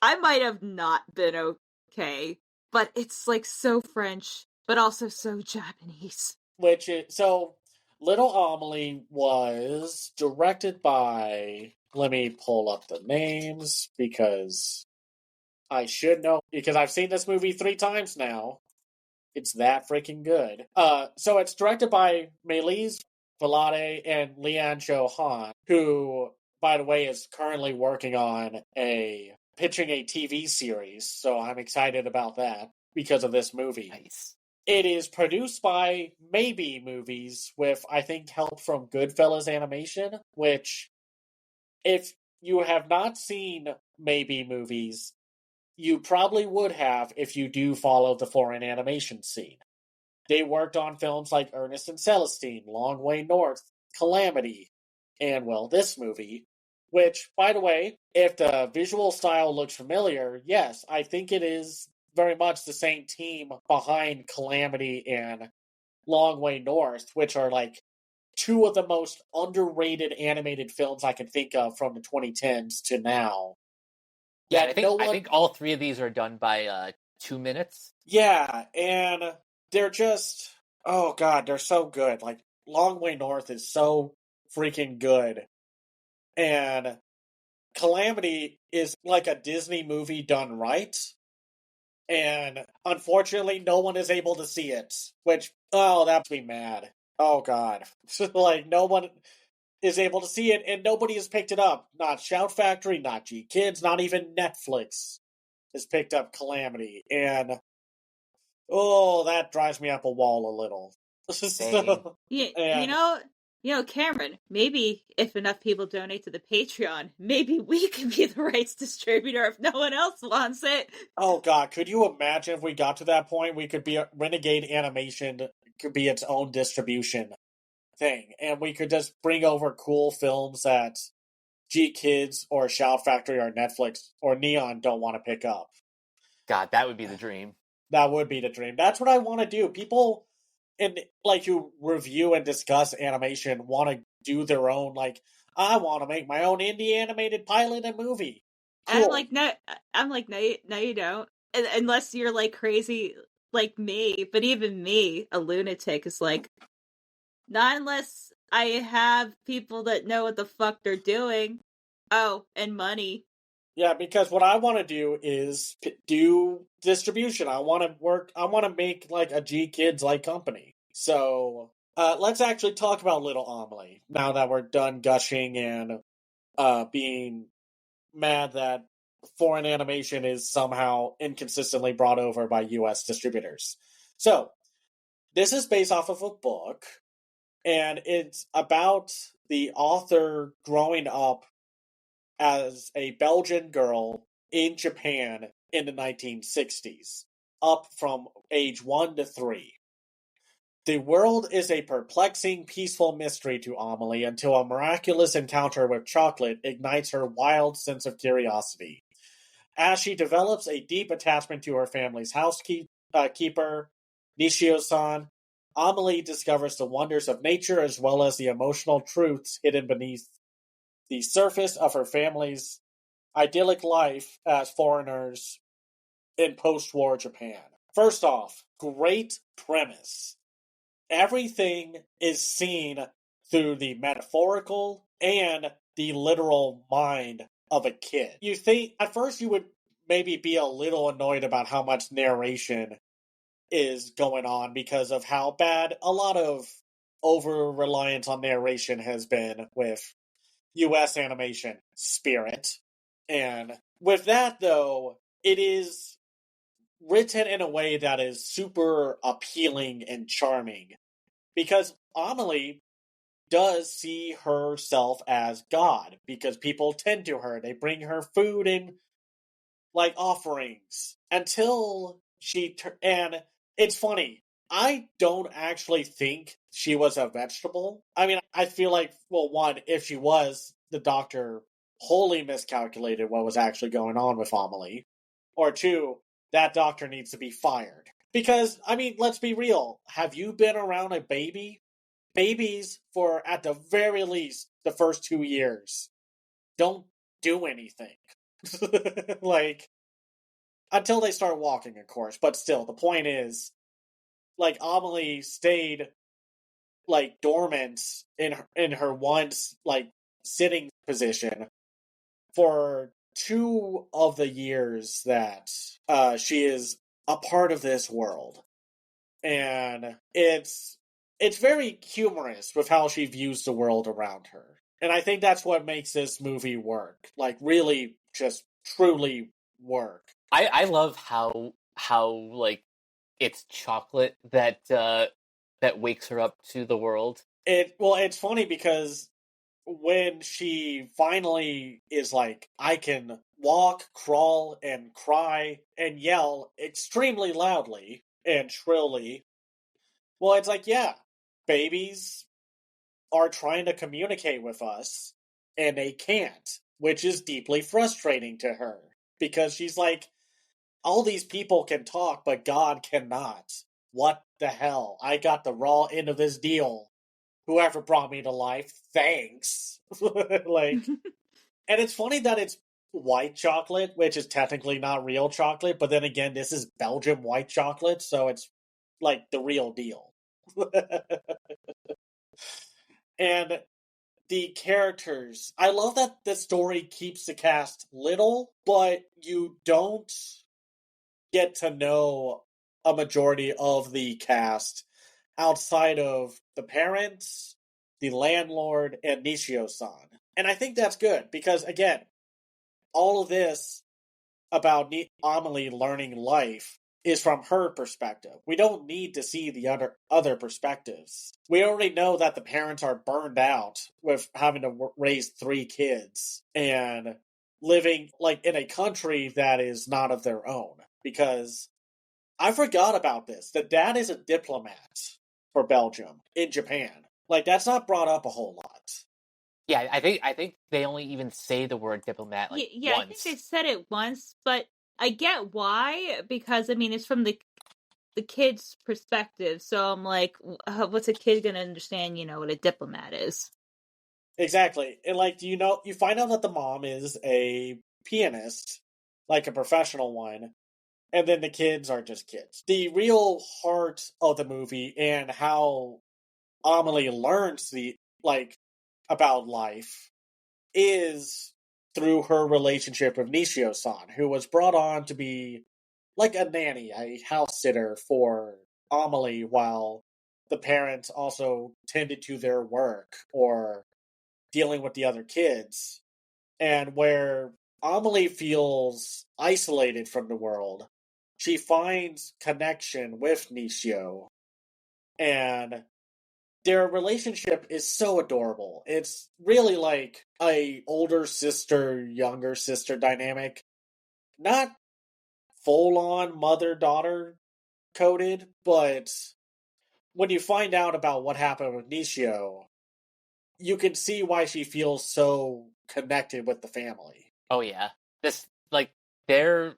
might have not been okay. But it's like so French, but also so Japanese. Which is, so Little Amelie was directed by, let me pull up the names because I should know, because I've seen this movie 3 times now. It's that freaking good. So it's directed by Melis Valade and Lian Cho Han, who, by the way, is currently working on pitching a TV series. So I'm excited about that because of this movie. Nice. It is produced by Maybe Movies with, I think, help from Goodfellas Animation, which, if you have not seen Maybe Movies, you probably would have if you do follow the foreign animation scene. They worked on films like Ernest and Celestine, Long Way North, Calamity, and, well, this movie. Which, by the way, if the visual style looks familiar, yes, I think it is very much the same team behind Calamity and Long Way North, which are, like, 2 of the most underrated animated films I can think of from the 2010s to now. Yeah, I think all 3 of these are done by 2 minutes. Yeah, and they're just, oh god, they're so good. Like, Long Way North is so freaking good. And Calamity is like a Disney movie done right. And unfortunately, no one is able to see it. Which, oh, that makes me mad. Oh god. Like, no one is able to see it, and nobody has picked it up. Not Shout Factory, not G Kids, not even Netflix has picked up Calamity. And, oh, that drives me up a wall a little. Yeah, Cameron, maybe if enough people donate to the Patreon, maybe we can be the rights distributor if no one else wants it. Oh god, could you imagine if we got to that point? We could be Renegade Animation could be its own distribution thing, and we could just bring over cool films that G Kids or Shout Factory or Netflix or Neon don't want to pick up. God, that would be the dream. That would be the dream. That's what I want to do. People who review and discuss animation want to do their own, like, I want to make my own indie animated pilot and movie. Cool. I'm like, no, you don't. Unless you're like crazy like me, but even me, a lunatic, is like, not unless I have people that know what the fuck they're doing. Oh, and money. Yeah, because what I want to do is do distribution. I want to make like a G Kids like company. So let's actually talk about Little Amelie now that we're done gushing and being mad that foreign animation is somehow inconsistently brought over by US distributors. So this is based off of a book, and it's about the author growing up as a Belgian girl in Japan in the 1960s, up from age 1 to 3. The world is a perplexing, peaceful mystery to Amelie until a miraculous encounter with chocolate ignites her wild sense of curiosity. As she develops a deep attachment to her family's housekeeper, Nishio-san, Amelie discovers the wonders of nature as well as the emotional truths hidden beneath the surface of her family's idyllic life as foreigners in post-war Japan. First off, great premise. Everything is seen through the metaphorical and the literal mind of a kid. You think, at first you would maybe be a little annoyed about how much narration is going on because of how bad a lot of over-reliance on narration has been with US animation, Spirit. And with that, though, it is written in a way that is super appealing and charming. Because Amelie does see herself as God, because people tend to her. They bring her food and, like, offerings. Until and it's funny. I don't actually think she was a vegetable. I mean, I feel like, well, one, if she was, the doctor wholly miscalculated what was actually going on with Amelie. Or two, that doctor needs to be fired. Because, I mean, let's be real. Have you been around a baby? Babies, for at the very least, the first 2 years, don't do anything. Like, until they start walking, of course. But still, the point is, like, Amelie stayed, like, dormant in her once, like, sitting position for 2 of the years that she is a part of this world. And it's very humorous with how she views the world around her. And I think that's what makes this movie work. Like, really, just truly work. I love how like it's chocolate that wakes her up to the world. It's funny because when she finally is like, I can walk, crawl, and cry and yell extremely loudly and shrilly, well, it's like, yeah, babies are trying to communicate with us and they can't, which is deeply frustrating to her because she's like, all these people can talk, but God cannot. What the hell? I got the raw end of this deal. Whoever brought me to life, thanks. Like, and it's funny that it's white chocolate, which is technically not real chocolate, but then again, this is Belgium white chocolate, so it's like the real deal. And the characters, I love that the story keeps the cast little, but you don't get to know a majority of the cast outside of the parents, the landlord, and Nishio-san. And I think that's good, because again, all of this about Amelie learning life is from her perspective. We don't need to see the other perspectives. We already know that the parents are burned out with having to raise 3 kids and living like in a country that is not of their own. Because I forgot about this. The dad is a diplomat for Belgium in Japan. Like, that's not brought up a whole lot. Yeah, I think they only even say the word diplomat like yeah, once. I think they said it once, but I get why, because I mean it's from the kid's perspective. So I'm like, what's a kid gonna understand? What a diplomat is? Exactly. And like, you find out that the mom is a pianist, like a professional one, and then the kids are just kids. The real heart of the movie and how Amelie learns about life is through her relationship with Nishio-san, who was brought on to be like a nanny, a house sitter for Amelie while the parents also tended to their work or dealing with the other kids. And where Amelie feels isolated from the world, she finds connection with Nishio. And their relationship is so adorable. It's really like a older sister, younger sister dynamic. Not full on mother daughter coded, but when you find out about what happened with Nishio, you can see why she feels so connected with the family. Oh yeah. This like their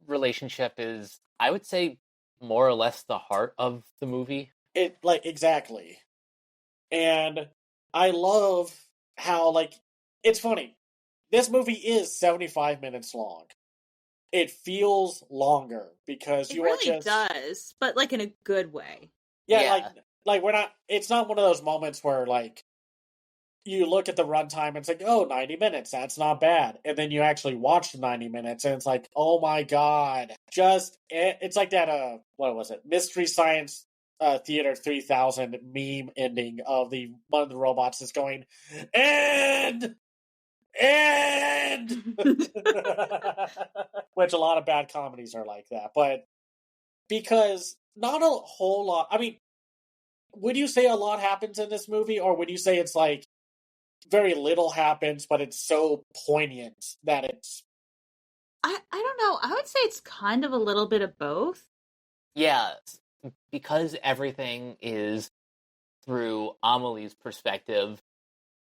relationship is, I would say, more or less the heart of the movie. Exactly. And I love how it's funny. This movie is 75 minutes long. It feels longer because It you are really just does, but like in a good way. yeah. Like we're not. It's not one of those moments where you look at the runtime and it's like, oh, 90 minutes, that's not bad. And then you actually watch the 90 minutes and it's like, oh my god. It's like that, what was it? Mystery Science Theater 3000 meme ending of one of the robots is going, and which a lot of bad comedies are like that. But because not a whole lot, I mean, would you say a lot happens in this movie, or would you say it's like very little happens, but it's so poignant that it's... I don't know. I would say it's kind of a little bit of both. Yeah, because everything is through Amelie's perspective.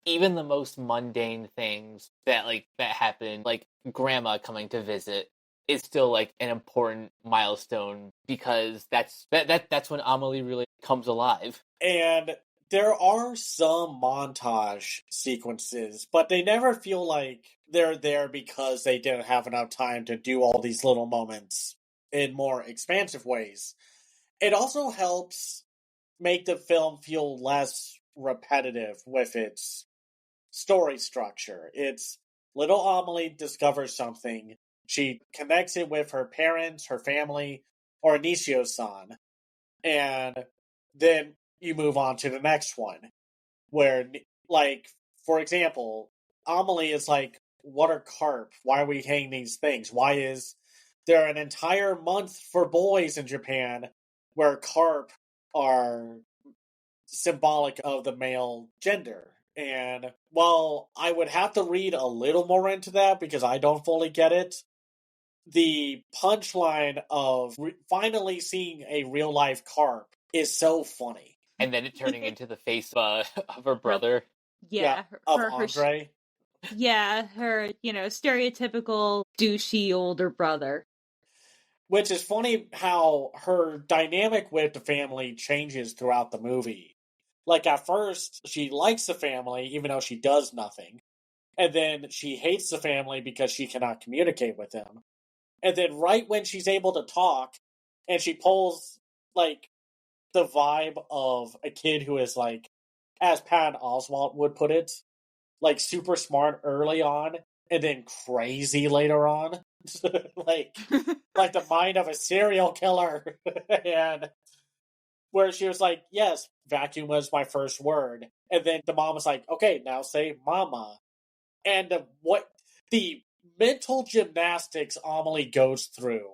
Even the most mundane things that happen, like grandma coming to visit, is still like an important milestone because that's when Amelie really comes alive. And there are some montage sequences, but they never feel like they're there because they didn't have enough time to do all these little moments in more expansive ways. It also helps make the film feel less repetitive with its story structure. It's little Amelie discovers something. She connects it with her parents, her family, or Nishio-san. And then you move on to the next one. Where, for example, Amelie is like, what are carp? Why are we hanging these things? Why is there an entire month for boys in Japan where carp are symbolic of the male gender? And while I would have to read a little more into that because I don't fully get it, the punchline of finally seeing a real life carp is so funny. And then it turning into the face of her brother. Yeah, of Andre. Yeah, her, stereotypical douchey older brother. Which is funny how her dynamic with the family changes throughout the movie. Like, at first, she likes the family, even though she does nothing. And then she hates the family because she cannot communicate with them. And then right when she's able to talk, and she pulls, the vibe of a kid who is, as Patton Oswalt would put it, super smart early on, and then crazy later on. like the mind of a serial killer. And where she was like, yes, vacuum was my first word. And then the mom was like, okay, now say mama. And what the mental gymnastics Amelie goes through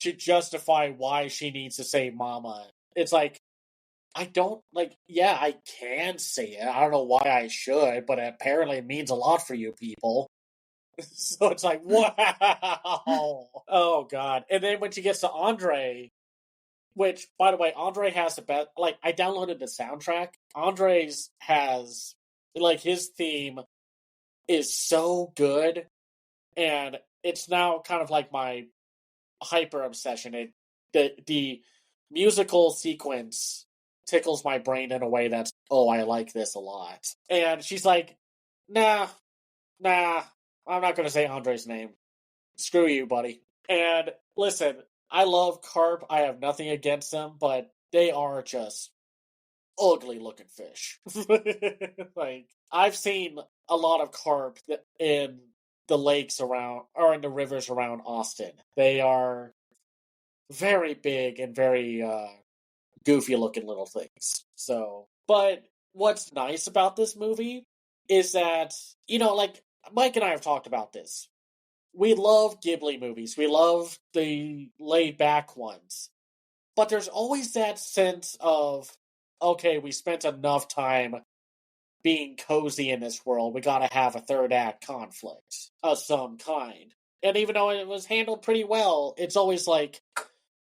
to justify why she needs to say mama. It's like, I don't, like, yeah, I can say it. I don't know why I should, but apparently it means a lot for you people. So it's like, wow. Oh, God. And then when she gets to Andre, which, by the way, Andre has the best, like, I downloaded the soundtrack. Andre's has, like, his theme is so good, and it's now kind of like my hyper obsession. The musical sequence tickles my brain in a way that's, oh, I like this a lot. And she's like, nah, I'm not gonna say Andre's name. Screw you, buddy. And listen, I love carp. I have nothing against them, but they are just ugly looking fish. Like, I've seen a lot of carp in the lakes around, or in the rivers around Austin. They are very big and very goofy looking little things. So, but what's nice about this movie is that, like Mike and I have talked about this. We love Ghibli movies. We love the laid back ones. But there's always that sense of, okay, we spent enough time being cozy in this world. We gotta have a third act conflict of some kind. And even though it was handled pretty well, it's always like,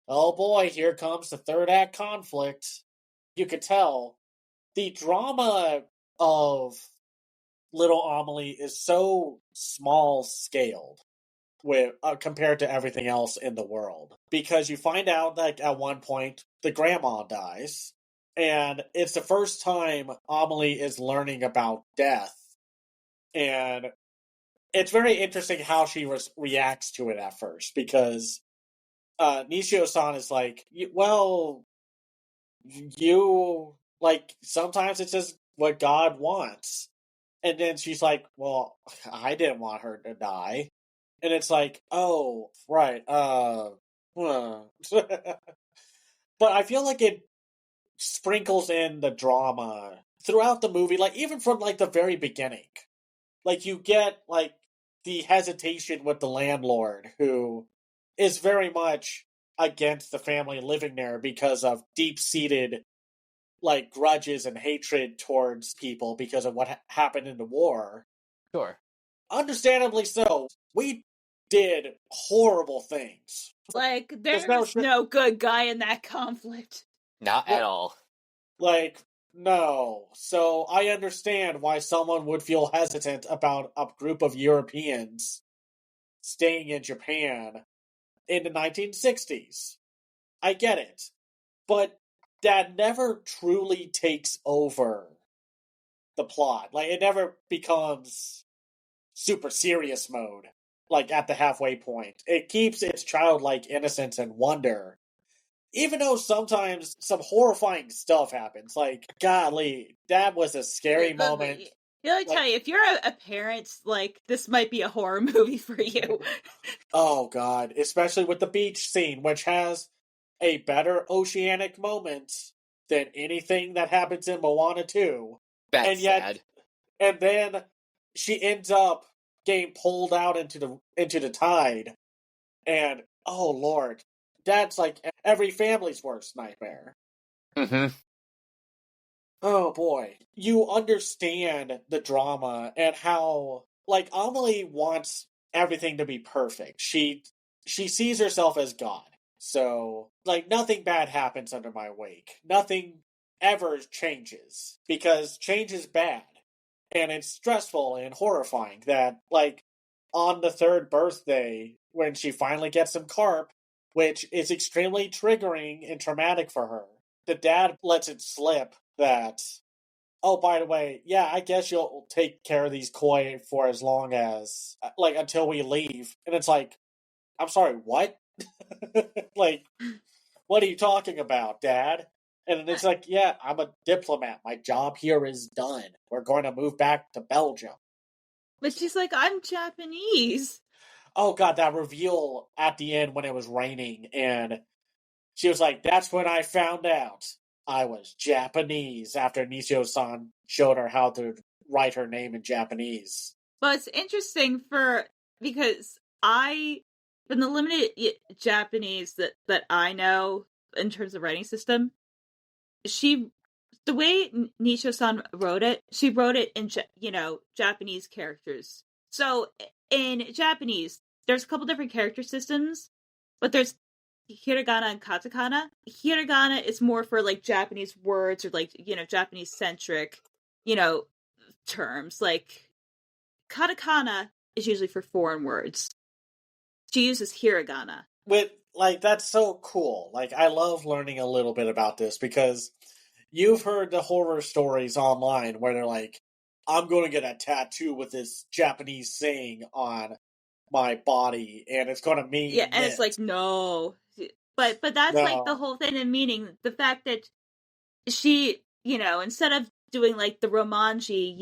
oh boy, here comes the third act conflict. You could tell the drama of Little Amelie is so small scaled with compared to everything else in the world, because you find out that at one point the grandma dies, and it's the first time Amelie is learning about death, and it's very interesting how she reacts to it at first, because Nishio-san is like, well, you, like, sometimes it's just what God wants. And then she's like, well, I didn't want her to die. And it's like, oh, right, but I feel like it sprinkles in the drama throughout the movie, like, even from, like, the very beginning. Like, you get, like, the hesitation with the landlord, who is very much against the family living there because of deep-seated, like, grudges and hatred towards people because of what happened in the war. Sure. Understandably so. We did horrible things. Like, there's no good guy in that conflict. Not at all. Like, no. So I understand why someone would feel hesitant about a group of Europeans staying in Japan in the 1960s. I get it. But that never truly takes over the plot. Like, it never becomes super serious mode, like, at the halfway point. It keeps its childlike innocence and wonder, even though sometimes some horrifying stuff happens. Like, golly, that was a scary moment. Let me tell you, if you're a parent, like, this might be a horror movie for you. Oh, God. Especially with the beach scene, which has a better oceanic moment than anything that happens in Moana 2. That's and yet, sad. And then she ends up getting pulled out into the tide. And, oh, Lord, that's like every family's worst nightmare. Mm-hmm. Oh, boy. You understand the drama and how, like, Amelie wants everything to be perfect. She sees herself as God. So, like, nothing bad happens under my wake. Nothing ever changes, because change is bad. And it's stressful and horrifying that, like, on the third birthday, when she finally gets some carp, which is extremely triggering and traumatic for her, the dad lets it slip that, oh, by the way, yeah, I guess you'll take care of these koi for as long as, like, until we leave. And it's like, I'm sorry, what? Like, what are you talking about, Dad? And it's like, yeah, I'm a diplomat. My job here is done. We're going to move back to Belgium. But she's like, I'm Japanese. Oh, God, that reveal at the end when it was raining, and she was like, that's when I found out I was Japanese, after Nishio-san showed her how to write her name in Japanese. But it's interesting because I from the limited Japanese that I know in terms of writing system, the way Nisho-san wrote it, she wrote it in Japanese characters. So in Japanese, there's a couple different character systems, but there's hiragana and katakana. Hiragana is more for like Japanese words or like Japanese centric terms. Like katakana is usually for foreign words. She uses hiragana. That's so cool. Like, I love learning a little bit about this because you've heard the horror stories online where they're like, I'm going to get a tattoo with this Japanese saying on my body and it's going to mean and this. It's like, no. But that's no. like the whole thing, and meaning the fact that she, instead of doing like the Romanji,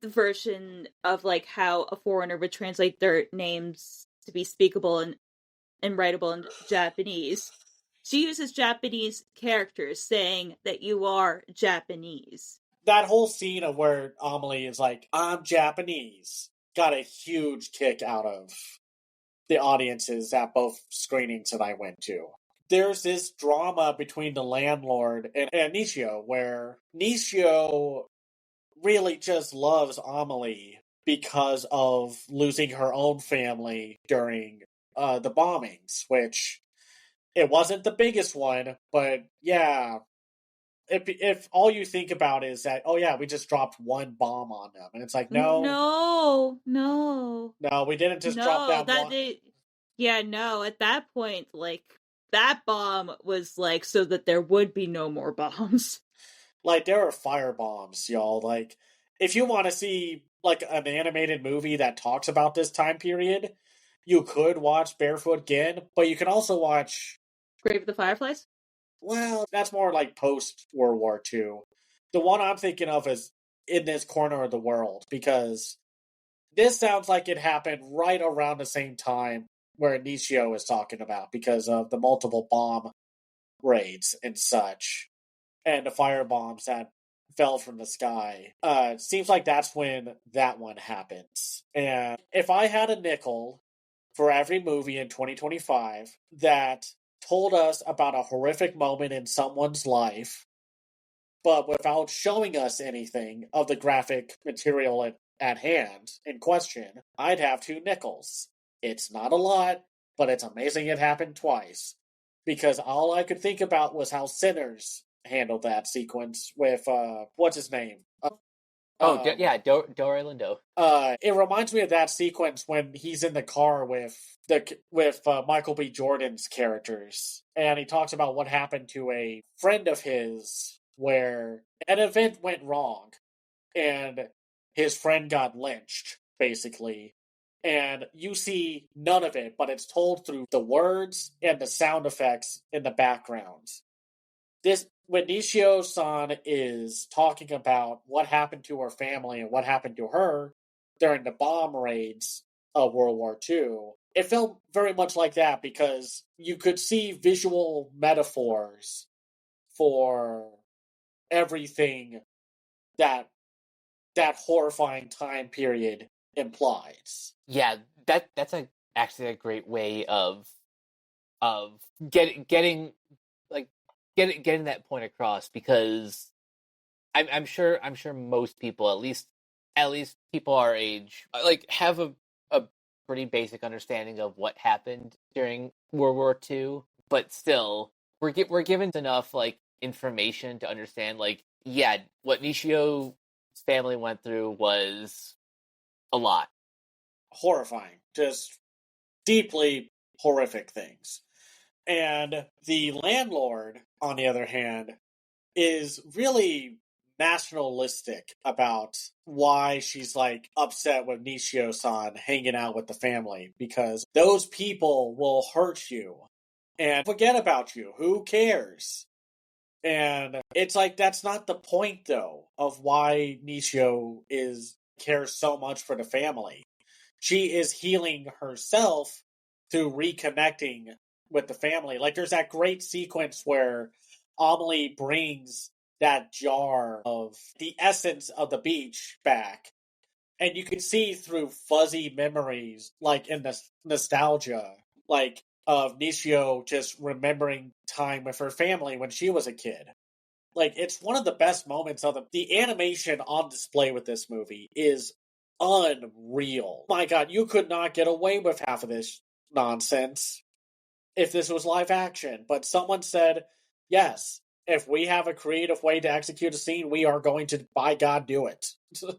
the version of like how a foreigner would translate their names to be speakable and writable in Japanese, she uses Japanese characters saying that you are Japanese. That whole scene of where Amélie is like, I'm Japanese, got a huge kick out of the audiences at both screenings that I went to. There's this drama between the landlord and Nishio, where Nishio really just loves Amélie because of losing her own family during the bombings, which it wasn't the biggest one, but yeah, if all you think about is that, oh yeah, we just dropped one bomb on them, and it's like, no, we didn't just drop that one. No, at that point, like, that bomb was like so that there would be no more bombs. Like, there are fire bombs, y'all. Like, if you want to see like an animated movie that talks about this time period, you could watch Barefoot Gen, but you can also watch Grave of the Fireflies. Well, that's more like post World War II. The one I'm thinking of is In This Corner of the World, because this sounds like it happened right around the same time where Nishio is talking about, because of the multiple bomb raids and such, and the fire bombs that fell from the sky. It seems like that's when that one happens. And if I had a nickel for every movie in 2025 that told us about a horrific moment in someone's life, but without showing us anything of the graphic material at hand in question, I'd have 2 nickels. It's not a lot, but it's amazing it happened twice. Because all I could think about was how Sinners handled that sequence with, what's his name? Dore Lindo. It reminds me of that sequence when he's in the car with Michael B. Jordan's characters, and he talks about what happened to a friend of his where an event went wrong, and his friend got lynched, basically. And you see none of it, but it's told through the words and the sound effects in the background. When Nishio-san is talking about what happened to her family and what happened to her during the bomb raids of World War II, it felt very much like that, because you could see visual metaphors for everything that horrifying time period implies. Yeah, that's actually a great way of getting that point across, because I'm sure most people, at least people our age, like, have a pretty basic understanding of what happened during World War II, but still we're given enough like information to understand, like, yeah, what Nishio's family went through was a lot. Horrifying. Just deeply horrific things. And the landlord, on the other hand, is really nationalistic about why she's like upset with Nishio-san hanging out with the family, because those people will hurt you and forget about you. Who cares? And it's like, that's not the point, though, of why Nishio cares so much for the family. She is healing herself through reconnecting with the family. Like, there's that great sequence where Amélie brings that jar of the essence of the beach back, And you can see through fuzzy memories, like in the nostalgia, like of Nishio just remembering time with her family when she was a kid. Like, it's one of the best moments of the animation on display with this movie is unreal. My God, you could not get away with half of this nonsense if this was live action. But someone said, yes, if we have a creative way to execute a scene, we are going to, by God, do it.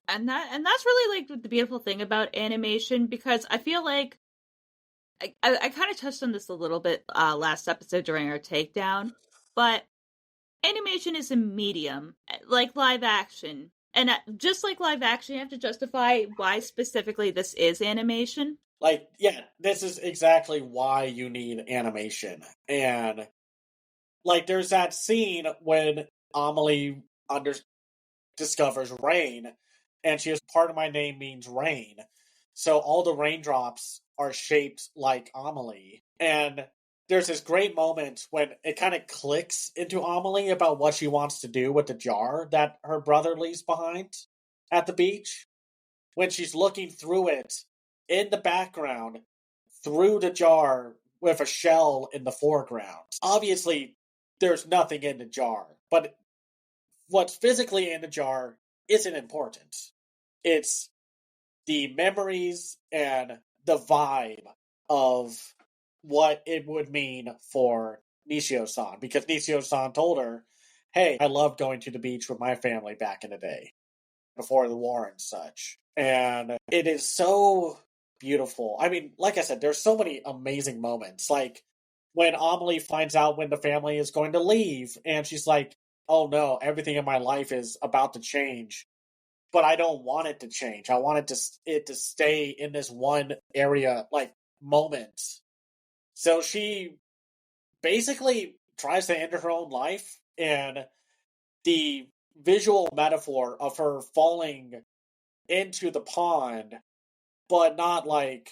And that's really like the beautiful thing about animation, because I feel like I kind of touched on this a little bit last episode during our takedown, but animation is a medium like live action, and just like live action, you have to justify why specifically this is animation. Like, yeah, this is exactly why you need animation. And like, there's that scene when Amelie discovers rain, and she has part of my name means rain. So all the raindrops are shaped like Amelie. And there's this great moment when it kind of clicks into Amelie about what she wants to do with the jar that her brother leaves behind at the beach. When she's looking through it in the background, through the jar with a shell in the foreground. Obviously, there's nothing in the jar, but what's physically in the jar isn't important. It's the memories and the vibe of what it would mean for Nishio-san, because Nishio-san told her, hey, I loved going to the beach with my family back in the day, before the war and such. And it is so beautiful. I mean, like I said, there's so many amazing moments. Like when Amelie finds out when the family is going to leave, and she's like, oh no, everything in my life is about to change. But I don't want it to change. I want it to stay in this one area, like, moment. So she basically tries to end her own life, and the visual metaphor of her falling into the pond, but not like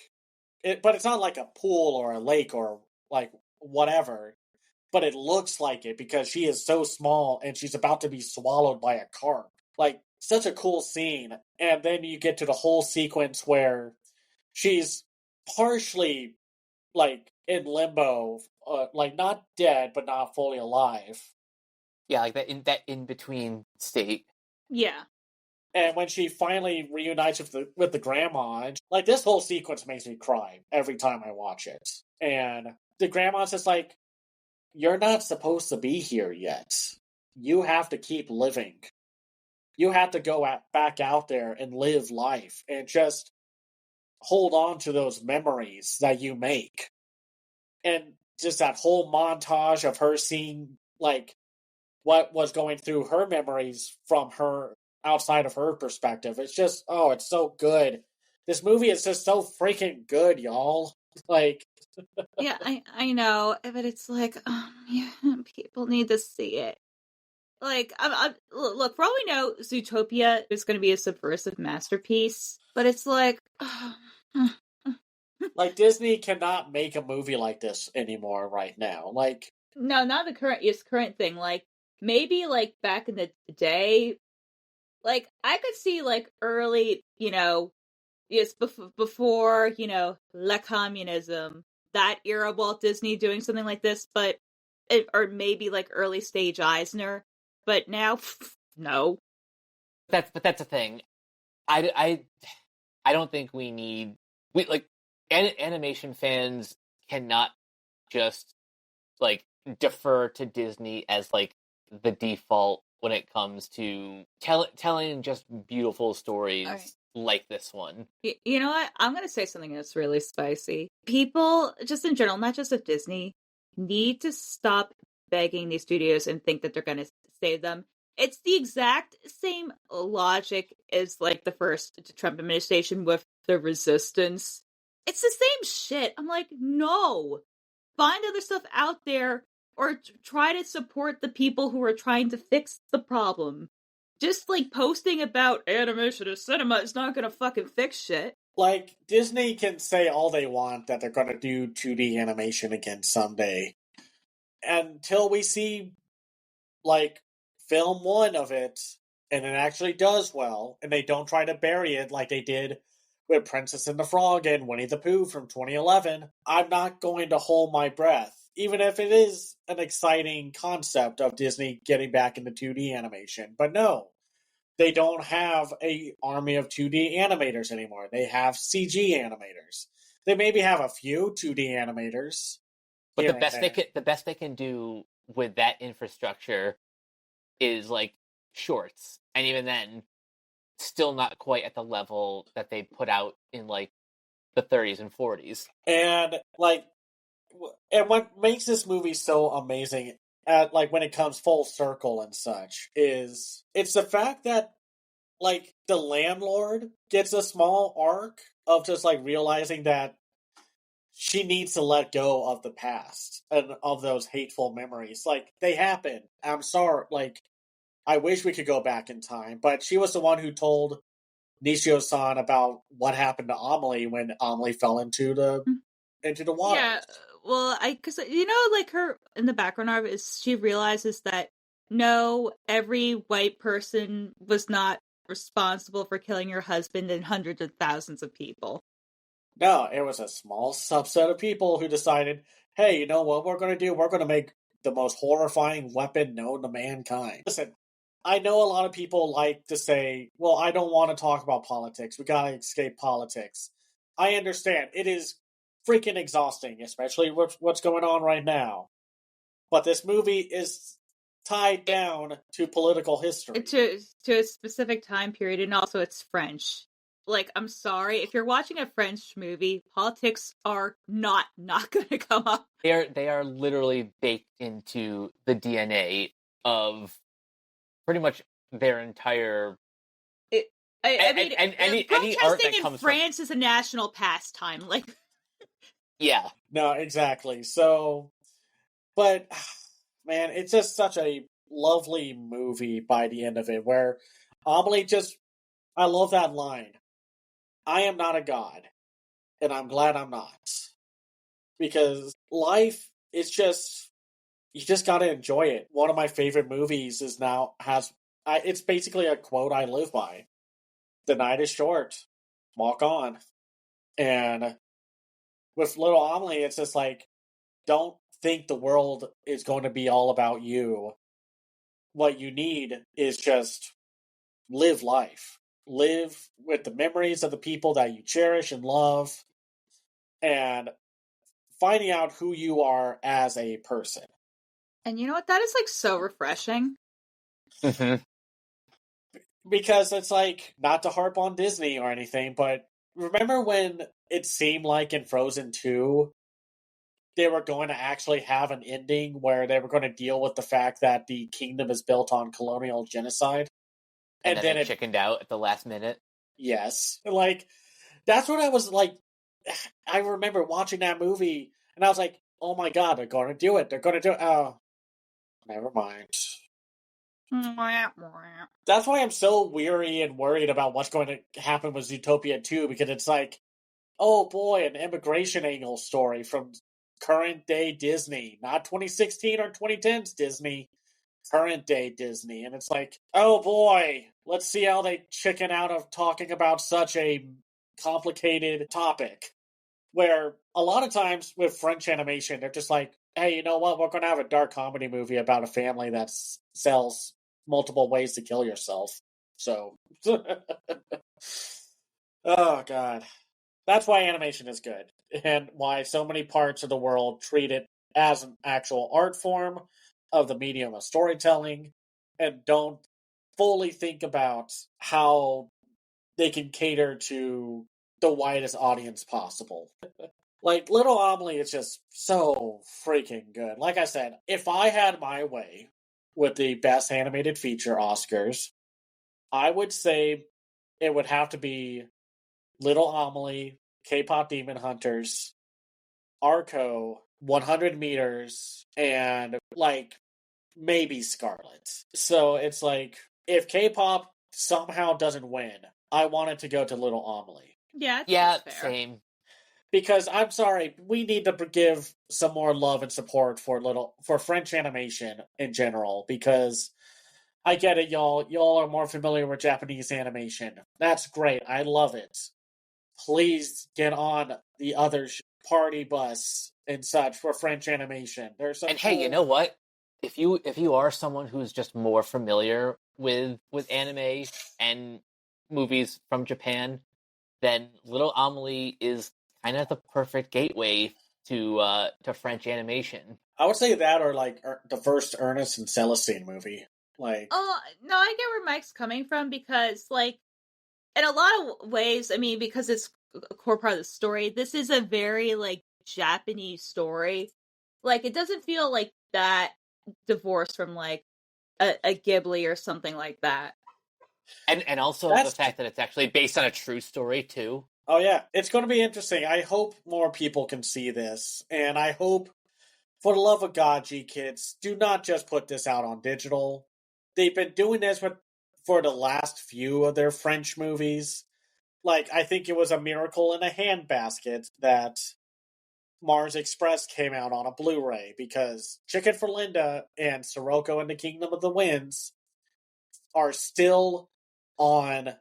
it. But it's not like a pool or a lake or like whatever. But it looks like it because she is so small and she's about to be swallowed by a carp. Like, such a cool scene. And then you get to the whole sequence where she's partially like in limbo, like not dead but not fully alive. Yeah, like that in between state. Yeah. And when she finally reunites with the grandma, like, this whole sequence makes me cry every time I watch it. And the grandma's just like, you're not supposed to be here yet. You have to keep living. You have to go back out there and live life and just hold on to those memories that you make. And just that whole montage of her seeing, like, what was going through her memories from her outside of her perspective. It's just, oh, it's so good. This movie is just so freaking good, y'all. Like, Yeah, I know, but it's like, yeah, people need to see it. Like, look, for all we know, Zootopia is going to be a subversive masterpiece, but it's like, like, Disney cannot make a movie like this anymore right now. Like, no, not the current thing. Like, maybe like back in the day, like I could see like early, yes, before Le Communism, that era Walt Disney doing something like this, but or maybe like early stage Eisner, but now, no. But that's the thing. I don't think we like animation fans cannot just like defer to Disney as like the default when it comes to telling just beautiful stories like this one. You know what? I'm going to say something that's really spicy. People, just in general, not just at Disney, need to stop begging these studios and think that they're going to save them. It's the exact same logic as like the first Trump administration with the resistance. It's the same shit. I'm like, no. Find other stuff out there or try to support the people who are trying to fix the problem. Just like posting about animation or cinema is not gonna fucking fix shit. Like, Disney can say all they want that they're gonna do 2D animation again someday. Until we see, like, film one of it, and it actually does well, and they don't try to bury it like they did with Princess and the Frog and Winnie the Pooh from 2011, I'm not going to hold my breath, even if it is an exciting concept of Disney getting back into 2D animation. But no, they don't have an army of 2D animators anymore. They have CG animators. They maybe have a few 2D animators. But here the and there. best they can do with that infrastructure is like shorts, and even then, still not quite at the level that they put out in like the 30s and 40s. And like, and what makes this movie so amazing, at like when it comes full circle and such, is it's the fact that like the landlord gets a small arc of just like realizing that she needs to let go of the past and of those hateful memories. Like, they happen. I'm sorry. Like, I wish we could go back in time, but she was the one who told Nishio-san about what happened to Amelie when Amelie fell into the water. Yeah, well, because like her in the background of it is she realizes that no, every white person was not responsible for killing her husband and hundreds of thousands of people. No, it was a small subset of people who decided, hey, you know what we're going to do? We're going to make the most horrifying weapon known to mankind. Listen, I know a lot of people like to say, well, I don't want to talk about politics. We got to escape politics. I understand. It is freaking exhausting, especially with what's going on right now. But this movie is tied down to political history. To a specific time period, and also it's French. Like, I'm sorry, if you're watching a French movie, politics are not going to come up. They are literally baked into the DNA of pretty much their entire. I mean, any art that protesting in France is a national pastime. Like, yeah, no, exactly. So, but man, it's just such a lovely movie by the end of it, where Amelie I love that line. I am not a god, and I'm glad I'm not. Because life is you just gotta enjoy it. One of my favorite movies it's basically a quote I live by. The night is short. Walk on. And with little Amelie, it's just like, don't think the world is going to be all about you. What you need is just live life. Live with the memories of the people that you cherish and love, and finding out who you are as a person. and you know what? That is like so refreshing. Mm-hmm. Because it's like, not to harp on Disney or anything, but remember when it seemed like in Frozen 2 they were going to actually have an ending where they were going to deal with the fact that the kingdom is built on colonial genocide? And then it chickened out at the last minute. Yes. Like, that's what I was like. I remember watching that movie, and I was like, oh my god, they're going to do it. They're going to do it. Oh, never mind. That's why I'm so weary and worried about what's going to happen with Zootopia 2, because it's like, oh boy, an immigration angle story from current day Disney, not 2016 or 2010's Disney, current day Disney. And it's like, oh boy, let's see how they chicken out of talking about such a complicated topic. Where a lot of times with French animation, they're just like, hey, you know what? We're going to have a dark comedy movie about a family that sells multiple ways to kill yourself. So, oh god. That's why animation is good, and why so many parts of the world treat it as an actual art form of the medium of storytelling, and don't fully think about how they can cater to the widest audience possible. Like, Little Amelie is just so freaking good. Like I said, if I had my way with the Best Animated Feature Oscars, I would say it would have to be Little Amelie, K-pop Demon Hunters, Arco, 100 Meters, and, like, maybe Scarlet. So it's like, if K-pop somehow doesn't win, I want it to go to Little Amelie. Yeah, fair. Same. Because I'm sorry, we need to give some more love and support for French animation in general, because I get it, y'all. Y'all are more familiar with Japanese animation. That's great. I love it. Please get on the other party bus and such for French animation. There's some And hey, you cool. know what? If you are someone who's just more familiar with anime and movies from Japan, then Little Amelie is kind of the perfect gateway to French animation. I would say that or like the first Ernest and Celestine movie. Like, Oh, no, I get where Mike's coming from because, like, in a lot of ways, I mean, because it's a core part of the story, this is a very, like, Japanese story. Like, it doesn't feel like that divorced from, like, a Ghibli or something like that. And also the that's. fact that it's actually based on a true story too. Oh, yeah. It's going to be interesting. I hope more people can see this. And I hope, for the love of God, G Kids, do not just put this out on digital. They've been doing this for the last few of their French movies. Like, I think it was A Miracle in a Handbasket that Mars Express came out on a Blu-ray because Chicken for Linda and Sirocco and the Kingdom of the Winds are still on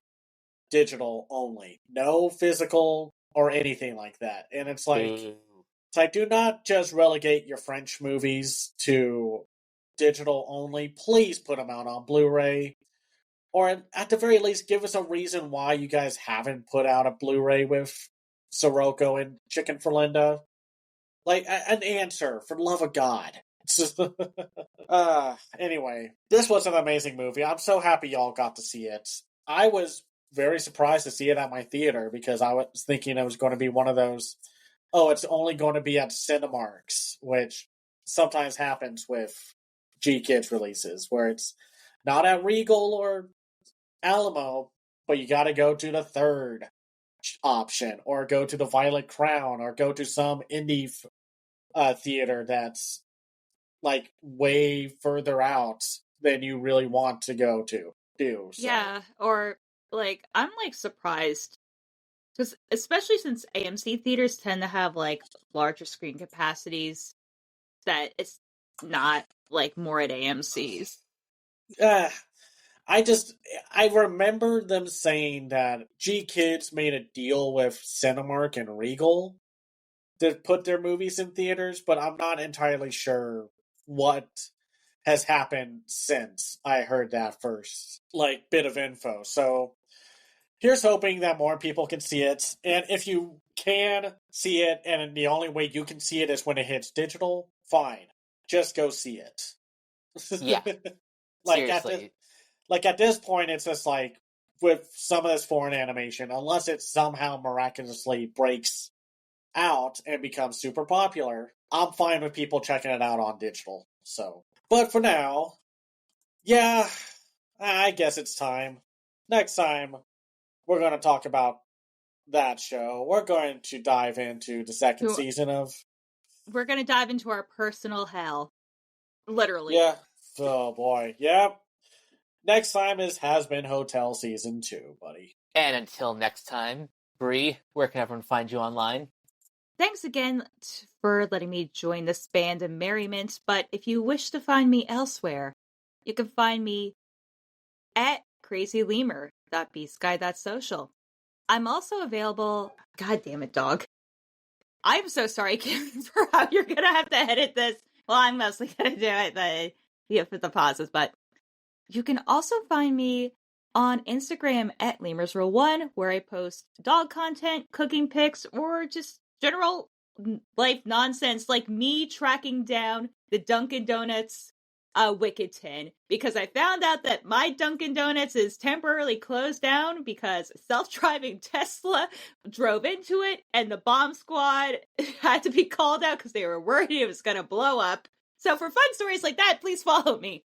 digital only. No physical or anything like that. And it's like do not just relegate your French movies to digital only. Please put them out on Blu-ray. Or at the very least, give us a reason why you guys haven't put out a Blu-ray with Sirocco and Chicken for Linda. Like, an answer, for the love of God. Anyway, this was an amazing movie. I'm so happy y'all got to see it. I was very surprised to see it at my theater because I was thinking it was going to be one of those, oh, it's only going to be at Cinemarks, which sometimes happens with G Kids releases, where it's not at Regal or Alamo, but you got to go to the third option, or go to the Violet Crown, or go to some indie theater that's like way further out than you really want to go to do. So. Yeah, or, like, I'm, like, surprised. Because, especially since AMC theaters tend to have, like, larger screen capacities, that it's not, like, more at AMC's. Uh, I remember them saying that G Kids made a deal with Cinemark and Regal to put their movies in theaters, but I'm not entirely sure what has happened since I heard that first, like, bit of info. So here's hoping that more people can see it. And if you can see it, and the only way you can see it is when it hits digital, fine. Just go see it. Yeah, like seriously. at this point, it's just like with some of this foreign animation, unless it somehow miraculously breaks out and becomes super popular, I'm fine with people checking it out on digital. So, but for now, yeah, I guess it's time. Next time, we're going to talk about that show. We're going to dive into the second So season of. we're gonna dive into our personal hell. Literally. Yeah. Oh boy. Yep. Next time is Has Been Hotel Season 2, buddy. And until next time, Bree, where can everyone find you online? Thanks again for letting me join this band of merriment, but if you wish to find me elsewhere, you can find me at Crazy Lemur. .bsky.social. I'm also available. God damn it, dog. I'm so sorry, Kim, for how you're gonna have to edit this. Well, I'm mostly gonna do it, for the pauses, but you can also find me on Instagram at LemursRule1, where I post dog content, cooking pics, or just general life nonsense, like me tracking down the Dunkin' Donuts Wicked Tin, because I found out that my Dunkin' Donuts is temporarily closed down because a self-driving Tesla drove into it, and the bomb squad had to be called out because they were worried it was going to blow up. So for fun stories like that, please follow me.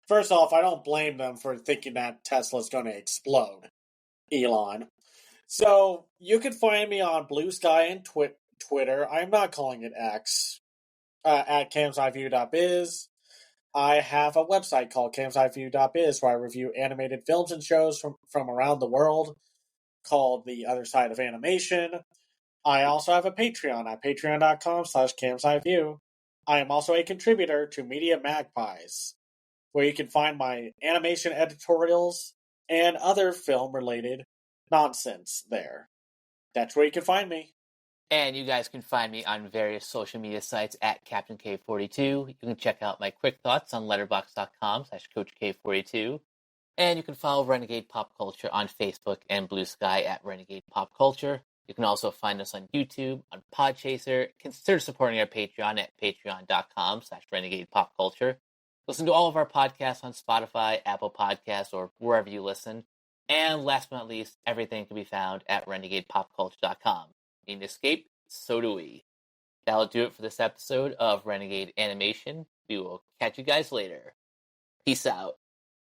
First off, I don't blame them for thinking that Tesla's going to explode, Elon. So you can find me on Blue Sky and Twitter. I'm not calling it X. At camsiview.biz. I have a website called camsiview.biz where I review animated films and shows from around the world called The Other Side of Animation. I also have a Patreon at patreon.com/camsiview. I am also a contributor to Media Magpies. where you can find my animation editorials and other film-related nonsense there. That's where you can find me. And you guys can find me on various social media sites at Captain K42. You can check out my quick thoughts on letterboxd.com/CoachK42. And you can follow Renegade Pop Culture on Facebook and Blue Sky at Renegade Pop Culture. You can also find us on YouTube, on Podchaser. Consider supporting our Patreon at patreon.com/Renegade Pop Culture. Listen to all of our podcasts on Spotify, Apple Podcasts, or wherever you listen. And last but not least, everything can be found at renegadepopculture.com. Need an escape? So do we. That'll do it for this episode of Renegade Animation. We will catch you guys later. Peace out.